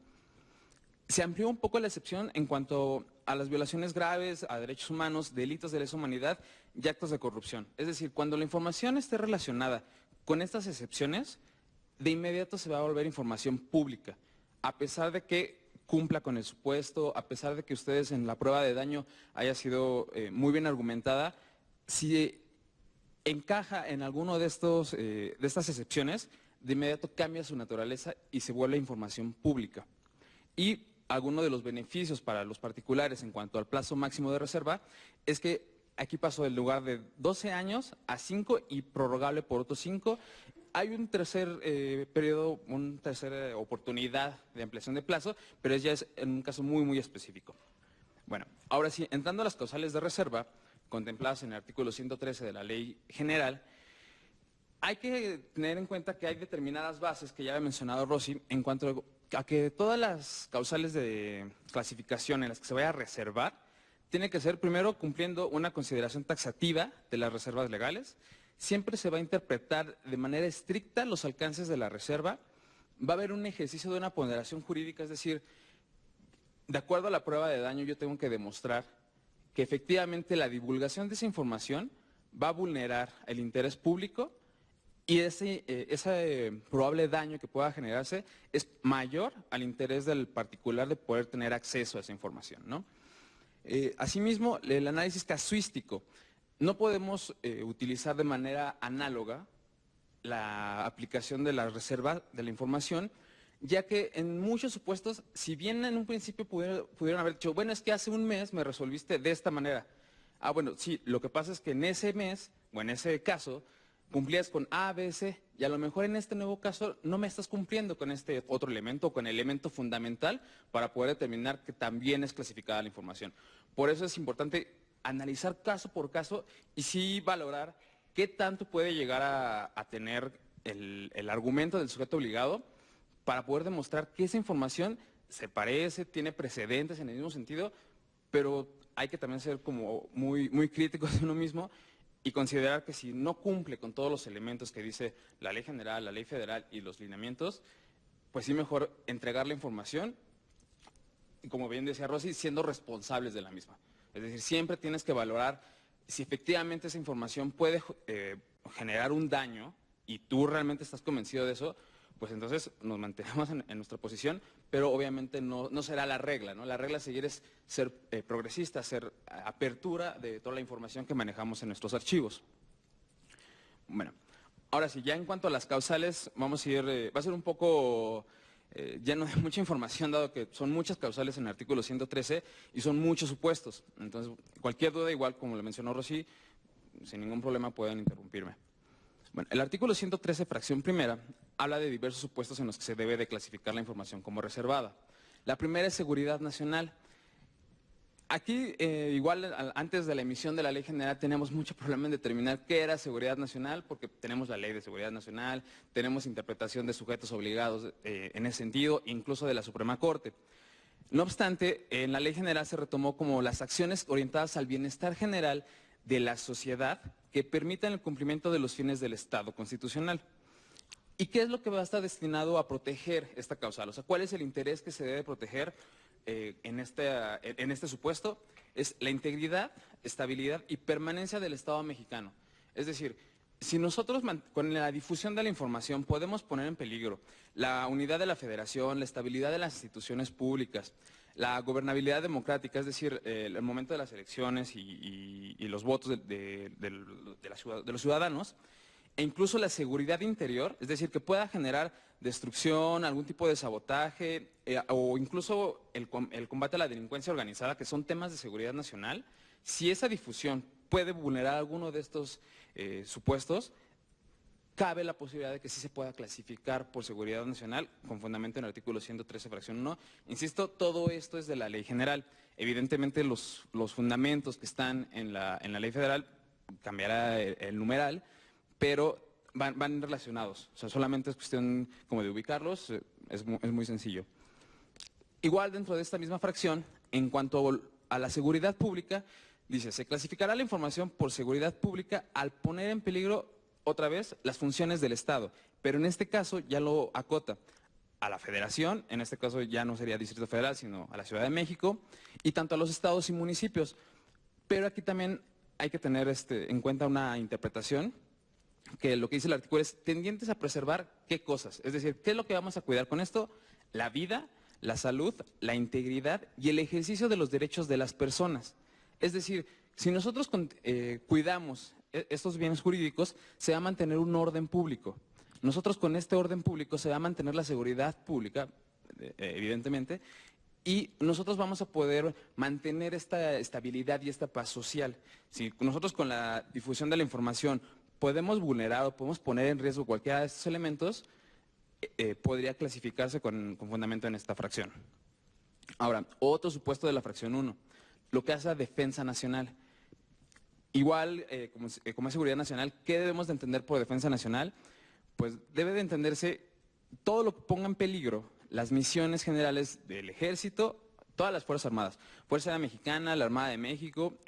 Se amplió un poco la excepción en cuanto a las violaciones graves a derechos humanos, delitos de lesa humanidad y actos de corrupción. Es decir, cuando la información esté relacionada con estas excepciones, de inmediato se va a volver información pública, a pesar de que cumpla con el supuesto, a pesar de que ustedes en la prueba de daño haya sido muy bien argumentada. Si encaja en alguno de estas excepciones, de inmediato cambia su naturaleza y se vuelve información pública. Y alguno de los beneficios para los particulares en cuanto al plazo máximo de reserva es que aquí pasó del lugar de 12 años a 5 y prorrogable por otros 5. Hay un tercer periodo, una tercera oportunidad de ampliación de plazo, pero ya es en un caso muy, muy específico. Bueno, ahora sí, entrando a las causales de reserva, contempladas en el artículo 113 de la Ley General, hay que tener en cuenta que hay determinadas bases que ya había mencionado Rosy en cuanto a que todas las causales de clasificación en las que se vaya a reservar tiene que ser primero cumpliendo una consideración taxativa de las reservas legales. Siempre se va a interpretar de manera estricta los alcances de la reserva. Va a haber un ejercicio de una ponderación jurídica, es decir, de acuerdo a la prueba de daño yo tengo que demostrar que efectivamente la divulgación de esa información va a vulnerar el interés público y ese probable daño que pueda generarse es mayor al interés del particular de poder tener acceso a esa información, ¿no? Asimismo, el análisis casuístico. No podemos utilizar de manera análoga la aplicación de la reserva de la información, ya que en muchos supuestos, si bien en un principio pudieron haber dicho, bueno, es que hace un mes me resolviste de esta manera. Ah, bueno, sí, lo que pasa es que en ese mes, o en ese caso, cumplías con A, B, C, y a lo mejor en este nuevo caso no me estás cumpliendo con este otro elemento, con el elemento fundamental para poder determinar que también es clasificada la información. Por eso es importante analizar caso por caso y sí valorar qué tanto puede llegar a tener el argumento del sujeto obligado para poder demostrar que esa información se parece, tiene precedentes en el mismo sentido, pero hay que también ser como muy, muy críticos de uno mismo y considerar que si no cumple con todos los elementos que dice la ley general, la ley federal y los lineamientos, pues sí mejor entregar la información, y como bien decía Rosy, siendo responsables de la misma. Es decir, siempre tienes que valorar si efectivamente esa información puede generar un daño y tú realmente estás convencido de eso, pues entonces nos mantenemos en nuestra posición, pero obviamente no será la regla, ¿no? La regla a seguir es ser progresista, ser apertura de toda la información que manejamos en nuestros archivos. Bueno, ahora sí, ya en cuanto a las causales, vamos a ir, va a ser un poco lleno de mucha información, dado que son muchas causales en el artículo 113 y son muchos supuestos. Entonces, cualquier duda, igual como lo mencionó Rosy, sin ningún problema pueden interrumpirme. Bueno, el artículo 113, fracción primera, habla de diversos supuestos en los que se debe de clasificar la información como reservada. La primera es seguridad nacional. Aquí, igual antes de la emisión de la ley general, teníamos mucho problema en determinar qué era seguridad nacional, porque tenemos la ley de seguridad nacional, tenemos interpretación de sujetos obligados en ese sentido, incluso de la Suprema Corte. No obstante, en la ley general se retomó como las acciones orientadas al bienestar general de la sociedad que permitan el cumplimiento de los fines del Estado constitucional. ¿Y qué es lo que va a estar destinado a proteger esta causal? O sea, ¿cuál es el interés que se debe proteger en este supuesto? Es la integridad, estabilidad y permanencia del Estado mexicano. Es decir, si nosotros con la difusión de la información podemos poner en peligro la unidad de la federación, la estabilidad de las instituciones públicas, la gobernabilidad democrática, es decir, el momento de las elecciones y los votos de los ciudadanos, e incluso la seguridad interior, es decir, que pueda generar destrucción, algún tipo de sabotaje, o incluso el combate a la delincuencia organizada, que son temas de seguridad nacional, si esa difusión puede vulnerar alguno de estos supuestos, cabe la posibilidad de que sí se pueda clasificar por seguridad nacional con fundamento en el artículo 113, fracción 1. Insisto, todo esto es de la ley general. Evidentemente los fundamentos que están en la ley federal cambiará el numeral, pero van relacionados. O sea, solamente es cuestión como de ubicarlos, es muy sencillo. Igual dentro de esta misma fracción, en cuanto a la seguridad pública, dice, se clasificará la información por seguridad pública al poner en peligro, otra vez, las funciones del Estado. Pero en este caso ya lo acota a la Federación, en este caso ya no sería Distrito Federal, sino a la Ciudad de México, y tanto a los estados y municipios. Pero aquí también hay que tener en cuenta una interpretación, que lo que dice el artículo es tendientes a preservar qué cosas. Es decir, ¿qué es lo que vamos a cuidar con esto? La vida, la salud, la integridad y el ejercicio de los derechos de las personas. Es decir, si nosotros cuidamos estos bienes jurídicos, se va a mantener un orden público. Nosotros con este orden público se va a mantener la seguridad pública, evidentemente, y nosotros vamos a poder mantener esta estabilidad y esta paz social. Si nosotros con la difusión de la información podemos vulnerar o podemos poner en riesgo cualquiera de estos elementos, podría clasificarse con fundamento en esta fracción. Ahora, otro supuesto de la fracción 1, lo que hace a defensa nacional. Igual, como es seguridad nacional, ¿qué debemos de entender por defensa nacional? Pues debe de entenderse todo lo que ponga en peligro las misiones generales del Ejército, todas las Fuerzas Armadas, Fuerza Aérea Mexicana, la Armada de México,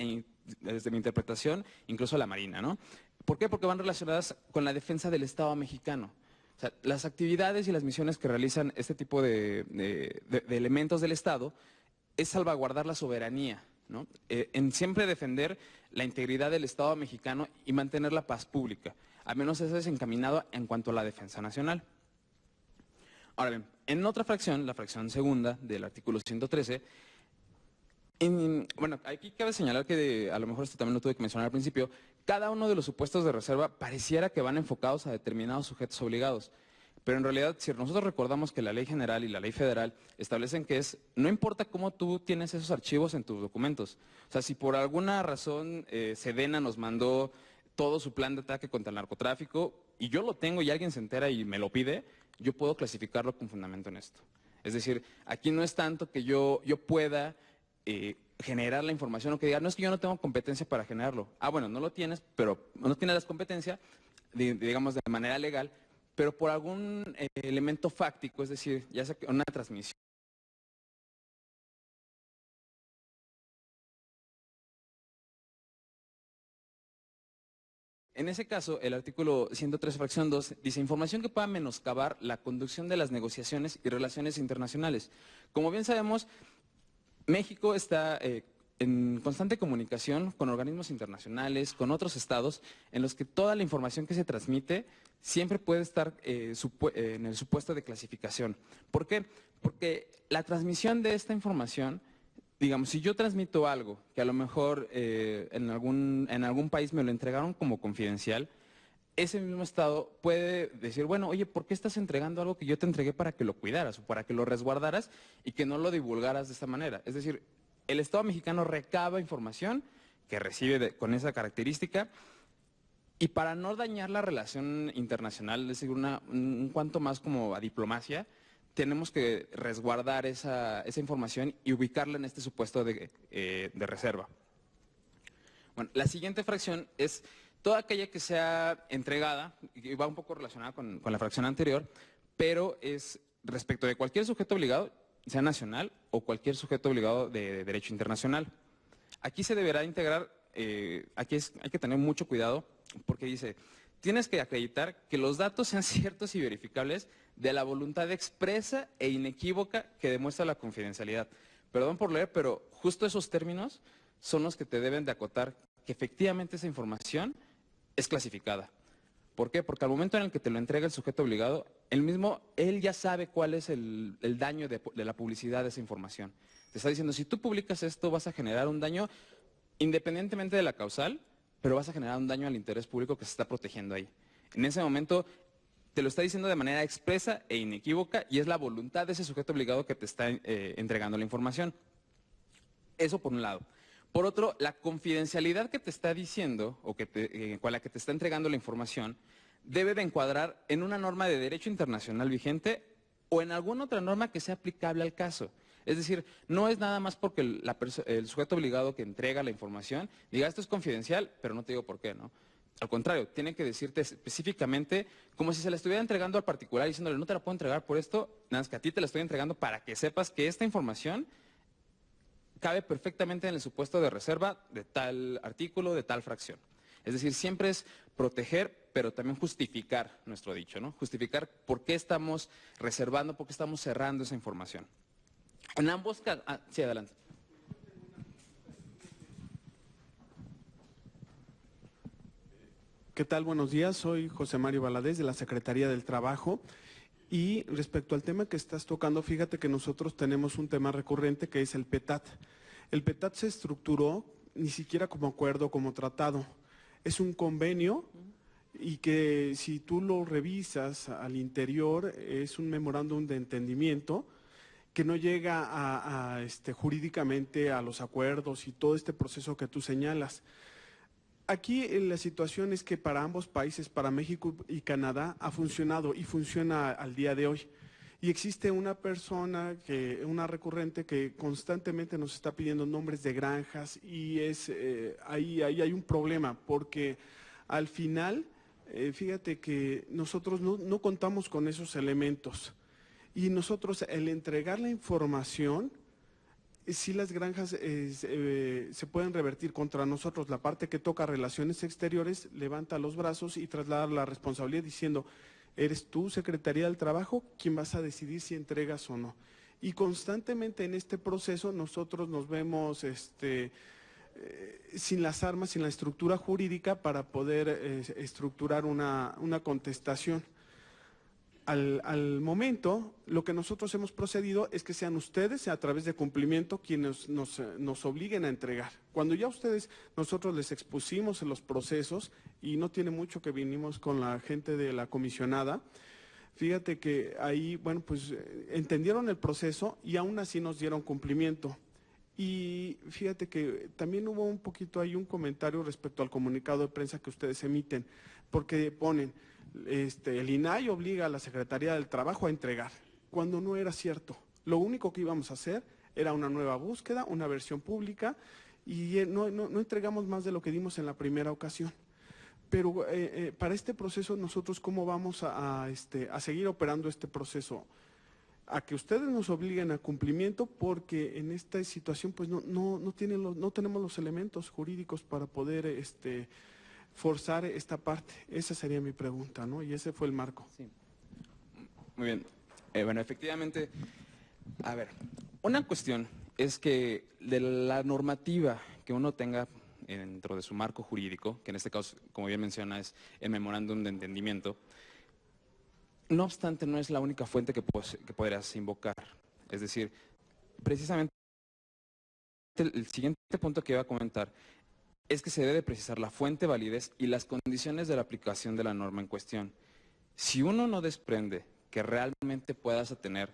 desde mi interpretación, incluso la Marina, ¿no? ¿Por qué? Porque van relacionadas con la defensa del Estado mexicano. O sea, las actividades y las misiones que realizan este tipo de elementos del Estado es salvaguardar la soberanía, ¿no? En siempre defender la integridad del Estado mexicano y mantener la paz pública. Al menos eso es encaminado en cuanto a la defensa nacional. Ahora bien, en otra fracción, la fracción segunda del artículo 113, bueno, aquí cabe señalar que a lo mejor esto también lo tuve que mencionar al principio, cada uno de los supuestos de reserva pareciera que van enfocados a determinados sujetos obligados. Pero en realidad, si nosotros recordamos que la ley general y la ley federal establecen que no importa cómo tú tienes esos archivos en tus documentos. O sea, si por alguna razón Sedena nos mandó todo su plan de ataque contra el narcotráfico y yo lo tengo y alguien se entera y me lo pide, yo puedo clasificarlo con fundamento en esto. Es decir, aquí no es tanto que yo pueda generar la información o que diga, no es que yo no tengo competencia para generarlo. Ah, bueno, no lo tienes, pero no tienes las competencias, digamos, de manera legal, pero por algún elemento fáctico, es decir, ya sea una transmisión. En ese caso, el artículo 103, fracción 2, dice información que pueda menoscabar la conducción de las negociaciones y relaciones internacionales. Como bien sabemos, México está en constante comunicación con organismos internacionales, con otros estados, en los que toda la información que se transmite siempre puede estar en el supuesto de clasificación. ¿Por qué? Porque la transmisión de esta información, digamos, si yo transmito algo que a lo mejor en algún país me lo entregaron como confidencial, ese mismo estado puede decir, bueno, oye, ¿por qué estás entregando algo que yo te entregué para que lo cuidaras o para que lo resguardaras y que no lo divulgaras de esta manera? Es decir, el Estado mexicano recaba información que recibe con esa característica y para no dañar la relación internacional, es decir, un cuanto más como a diplomacia, tenemos que resguardar esa información y ubicarla en este supuesto de reserva. Bueno, la siguiente fracción es toda aquella que sea entregada, y va un poco relacionada con la fracción anterior, pero es respecto de cualquier sujeto obligado, sea nacional o cualquier sujeto obligado de derecho internacional. Aquí se deberá integrar, hay que tener mucho cuidado, porque dice, tienes que acreditar que los datos sean ciertos y verificables de la voluntad expresa e inequívoca que demuestra la confidencialidad. Perdón por leer, pero justo esos términos son los que te deben de acotar que efectivamente esa información es clasificada. ¿Por qué? Porque al momento en el que te lo entrega el sujeto obligado, él ya sabe cuál es el daño de la publicidad de esa información. Te está diciendo, si tú publicas esto, vas a generar un daño independientemente de la causal, pero vas a generar un daño al interés público que se está protegiendo ahí. En ese momento te lo está diciendo de manera expresa e inequívoca y es la voluntad de ese sujeto obligado que te está entregando la información. Eso por un lado. Por otro, la confidencialidad que te está diciendo o con la que te está entregando la información debe de encuadrar en una norma de derecho internacional vigente o en alguna otra norma que sea aplicable al caso. Es decir, no es nada más porque el sujeto obligado que entrega la información diga esto es confidencial, pero no te digo por qué, ¿no? Al contrario, tiene que decirte específicamente, como si se la estuviera entregando al particular diciéndole no te la puedo entregar por esto, nada más que a ti te la estoy entregando para que sepas que esta información cabe perfectamente en el supuesto de reserva de tal artículo, de tal fracción. Es decir, siempre es proteger, pero también justificar nuestro dicho, ¿no? Justificar por qué estamos reservando, por qué estamos cerrando esa información. En ambos casos... sí, adelante. ¿Qué tal? Buenos días, soy José Mario Valadez de la Secretaría del Trabajo. Y respecto al tema que estás tocando, fíjate que nosotros tenemos un tema recurrente que es el PETAT. El PETAT se estructuró ni siquiera como acuerdo, como tratado. Es un convenio y que si tú lo revisas al interior es un memorándum de entendimiento que no llega jurídicamente a los acuerdos y todo este proceso que tú señalas. Aquí la situación es que para ambos países, para México y Canadá, ha funcionado y funciona al día de hoy. Y existe una persona, una recurrente, que constantemente nos está pidiendo nombres de granjas y ahí hay un problema, porque al final, fíjate que nosotros no contamos con esos elementos. Y nosotros, el entregar la información, si las granjas se pueden revertir contra nosotros, la parte que toca relaciones exteriores levanta los brazos y traslada la responsabilidad diciendo, eres tú, Secretaría del Trabajo, quien vas a decidir si entregas o no. Y constantemente en este proceso nosotros nos vemos sin las armas, sin la estructura jurídica para poder estructurar una contestación. Al momento, lo que nosotros hemos procedido es que sean ustedes, a través de cumplimiento, quienes nos obliguen a entregar. Cuando ya nosotros les expusimos en los procesos, y no tiene mucho que vinimos con la gente de la comisionada, fíjate que ahí, bueno, pues entendieron el proceso y aún así nos dieron cumplimiento. Y fíjate que también hubo un poquito ahí un comentario respecto al comunicado de prensa que ustedes emiten, porque ponen... el INAI obliga a la Secretaría del Trabajo a entregar, cuando no era cierto. Lo único que íbamos a hacer era una nueva búsqueda, una versión pública, y no entregamos más de lo que dimos en la primera ocasión. Pero para este proceso, nosotros ¿cómo vamos a seguir operando este proceso? A que ustedes nos obliguen a cumplimiento, porque en esta situación pues no tenemos los elementos jurídicos para poder forzar esta parte. Esa sería mi pregunta, ¿no? Y ese fue el marco. Sí. Muy bien. Bueno, efectivamente, a ver, una cuestión es que de la normativa que uno tenga dentro de su marco jurídico, que en este caso, como bien menciona, es el memorándum de entendimiento, no obstante, no es la única fuente que podrás invocar. Es decir, precisamente el siguiente punto que iba a comentar es que se debe precisar la fuente, validez y las condiciones de la aplicación de la norma en cuestión. Si uno no desprende que realmente puedas tener,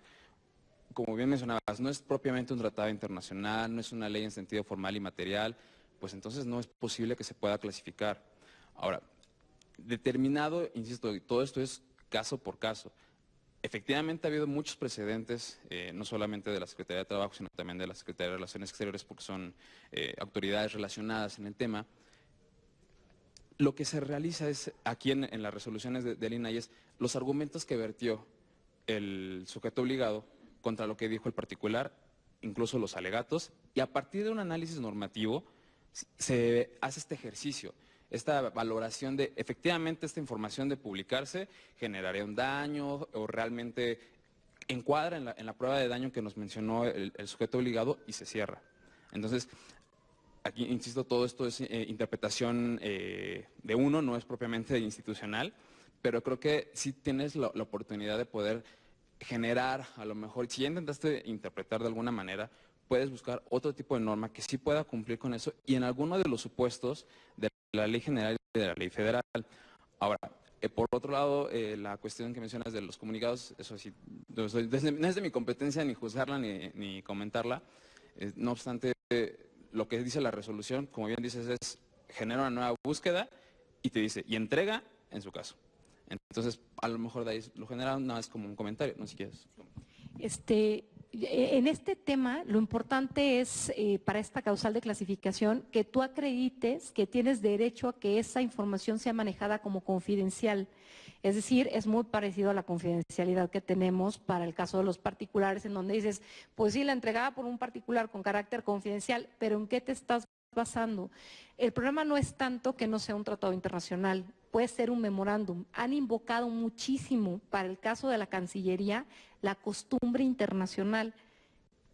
como bien mencionabas, no es propiamente un tratado internacional, no es una ley en sentido formal y material, pues entonces no es posible que se pueda clasificar. Ahora, determinado, insisto, todo esto es caso por caso. Efectivamente ha habido muchos precedentes, no solamente de la Secretaría de Trabajo, sino también de la Secretaría de Relaciones Exteriores, porque son autoridades relacionadas en el tema. Lo que se realiza es, aquí en las resoluciones del INAI, es los argumentos que vertió el sujeto obligado contra lo que dijo el particular, incluso los alegatos, y a partir de un análisis normativo se hace este ejercicio. esta valoración de efectivamente esta información de publicarse generaría un daño o realmente encuadra en la prueba de daño que nos mencionó el sujeto obligado y se cierra. Entonces, aquí, insisto, todo esto es interpretación de uno, no es propiamente institucional, pero creo que sí tienes la oportunidad de poder generar, a lo mejor, si ya intentaste interpretar de alguna manera, puedes buscar otro tipo de norma que sí pueda cumplir con eso y en alguno de los supuestos de la ley general y de la ley federal. Ahora, por otro lado, la cuestión que mencionas de los comunicados, eso sí, no es de mi competencia ni juzgarla ni comentarla. No obstante, lo que dice la resolución, como bien dices, es genera una nueva búsqueda y te dice, y entrega en su caso. Entonces, a lo mejor de ahí lo genera nada más como un comentario, no sé si quieres. En este tema, lo importante es, para esta causal de clasificación, que tú acredites que tienes derecho a que esa información sea manejada como confidencial. Es decir, es muy parecido a la confidencialidad que tenemos para el caso de los particulares, en donde dices, pues sí, la entregaba por un particular con carácter confidencial, pero ¿en qué te estás basando? El problema no es tanto que no sea un tratado internacional, puede ser un memorándum. Han invocado muchísimo para el caso de la Cancillería la costumbre internacional.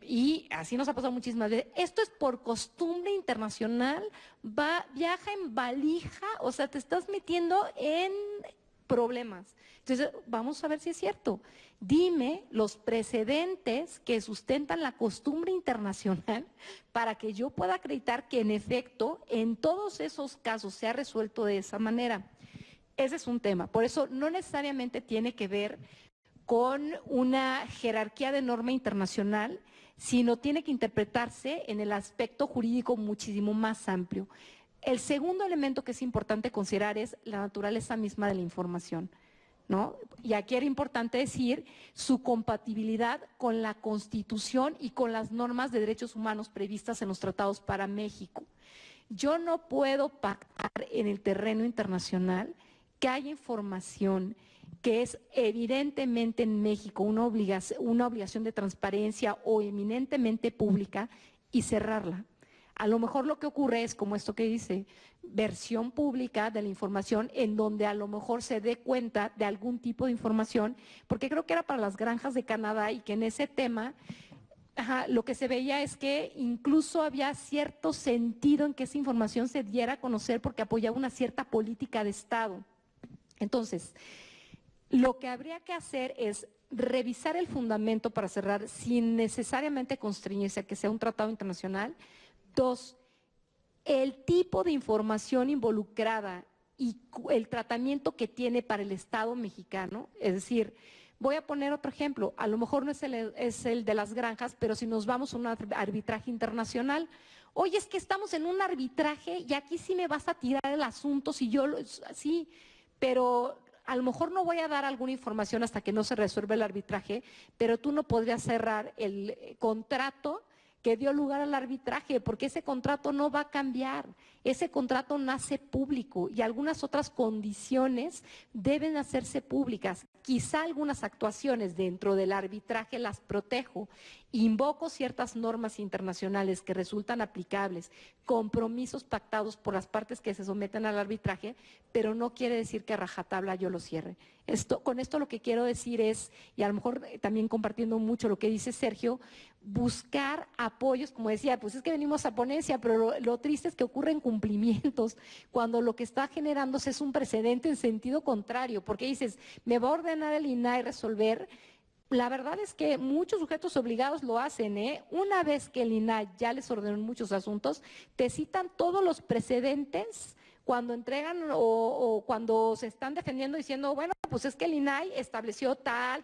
Y así nos ha pasado muchísimas veces. Esto es por costumbre internacional, viaja en valija, o sea, te estás metiendo en problemas. Entonces, vamos a ver si es cierto. Dime los precedentes que sustentan la costumbre internacional para que yo pueda acreditar que en efecto en todos esos casos se ha resuelto de esa manera. Ese es un tema. Por eso no necesariamente tiene que ver con una jerarquía de norma internacional, sino tiene que interpretarse en el aspecto jurídico muchísimo más amplio. El segundo elemento que es importante considerar es la naturaleza misma de la información, ¿no? Y aquí era importante decir su compatibilidad con la Constitución y con las normas de derechos humanos previstas en los tratados para México. Yo no puedo pactar en el terreno internacional que haya información que es evidentemente en México una obligación de transparencia o eminentemente pública y cerrarla. A lo mejor lo que ocurre es, como esto que dice, versión pública de la información en donde a lo mejor se dé cuenta de algún tipo de información, porque creo que era para las granjas de Canadá y que en ese tema lo que se veía es que incluso había cierto sentido en que esa información se diera a conocer porque apoyaba una cierta política de Estado. Entonces, lo que habría que hacer es revisar el fundamento para cerrar sin necesariamente constreñirse a que sea un tratado internacional. 2, el tipo de información involucrada y el tratamiento que tiene para el Estado mexicano, es decir, voy a poner otro ejemplo, a lo mejor no es el de las granjas, pero si nos vamos a un arbitraje internacional, oye, es que estamos en un arbitraje y aquí sí me vas a tirar el asunto, si yo, sí, pero a lo mejor no voy a dar alguna información hasta que no se resuelva el arbitraje, pero tú no podrías cerrar el contrato que dio lugar al arbitraje, porque ese contrato no va a cambiar, ese contrato nace público y algunas otras condiciones deben hacerse públicas. Quizá algunas actuaciones dentro del arbitraje las protejo, invoco ciertas normas internacionales que resultan aplicables, compromisos pactados por las partes que se someten al arbitraje, pero no quiere decir que a rajatabla yo lo cierre. Con esto lo que quiero decir es, y a lo mejor también compartiendo mucho lo que dice Sergio, buscar apoyos, como decía, pues es que venimos a ponencia, pero lo triste es que ocurren cumplimientos cuando lo que está generándose es un precedente en sentido contrario, porque dices, me va a ordenar el INAI resolver. La verdad es que muchos sujetos obligados lo hacen, ¿eh? Una vez que el INAI ya les ordenó en muchos asuntos, te citan todos los precedentes cuando entregan o cuando se están defendiendo diciendo, bueno, pues es que el INAI estableció tal,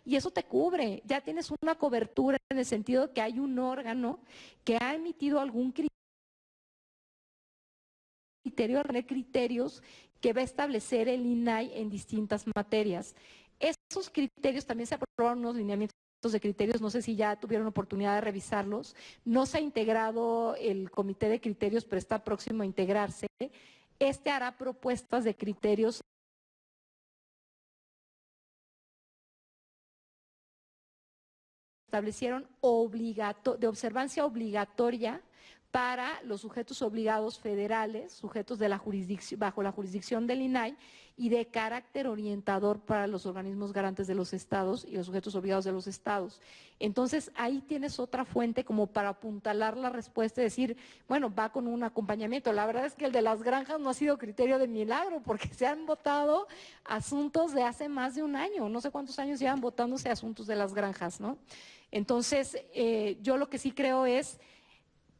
y eso te cubre. Ya tienes una cobertura en el sentido de que hay un órgano que ha emitido algún criterios que va a establecer el INAI en distintas materias. Esos criterios también se aprobaron unos lineamientos de criterios, no sé si ya tuvieron oportunidad de revisarlos. No se ha integrado el comité de criterios, pero está próximo a integrarse. Este hará propuestas de criterios establecieron de observancia obligatoria para los sujetos obligados federales, sujetos de la bajo la jurisdicción del INAI, y de carácter orientador para los organismos garantes de los estados y los sujetos obligados de los estados. Entonces, ahí tienes otra fuente como para apuntalar la respuesta y decir, bueno, va con un acompañamiento. La verdad es que el de las granjas no ha sido criterio de milagro, porque se han votado asuntos de hace más de un año, no sé cuántos años llevan votándose asuntos de las granjas, ¿no? Entonces, yo lo que sí creo es,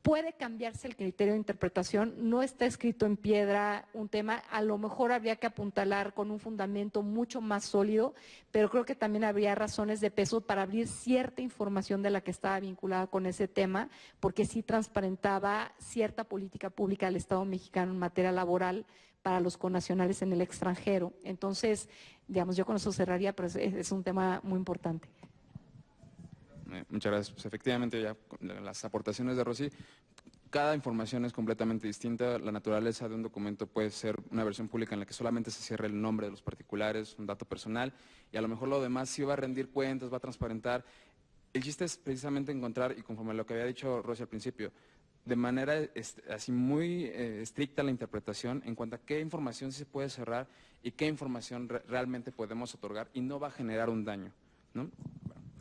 puede cambiarse el criterio de interpretación, no está escrito en piedra un tema, a lo mejor habría que apuntalar con un fundamento mucho más sólido, pero creo que también habría razones de peso para abrir cierta información de la que estaba vinculada con ese tema, porque sí transparentaba cierta política pública del Estado mexicano en materia laboral para los connacionales en el extranjero. Entonces, digamos, yo con eso cerraría, pero es un tema muy importante. Muchas gracias. Pues efectivamente, ya con las aportaciones de Rosy, cada información es completamente distinta. La naturaleza de un documento puede ser una versión pública en la que solamente se cierra el nombre de los particulares, un dato personal, y a lo mejor lo demás sí va a rendir cuentas, va a transparentar. El chiste es precisamente encontrar, y conforme a lo que había dicho Rosy al principio, de manera así muy estricta la interpretación en cuanto a qué información sí se puede cerrar y qué información realmente podemos otorgar y no va a generar un daño, ¿no?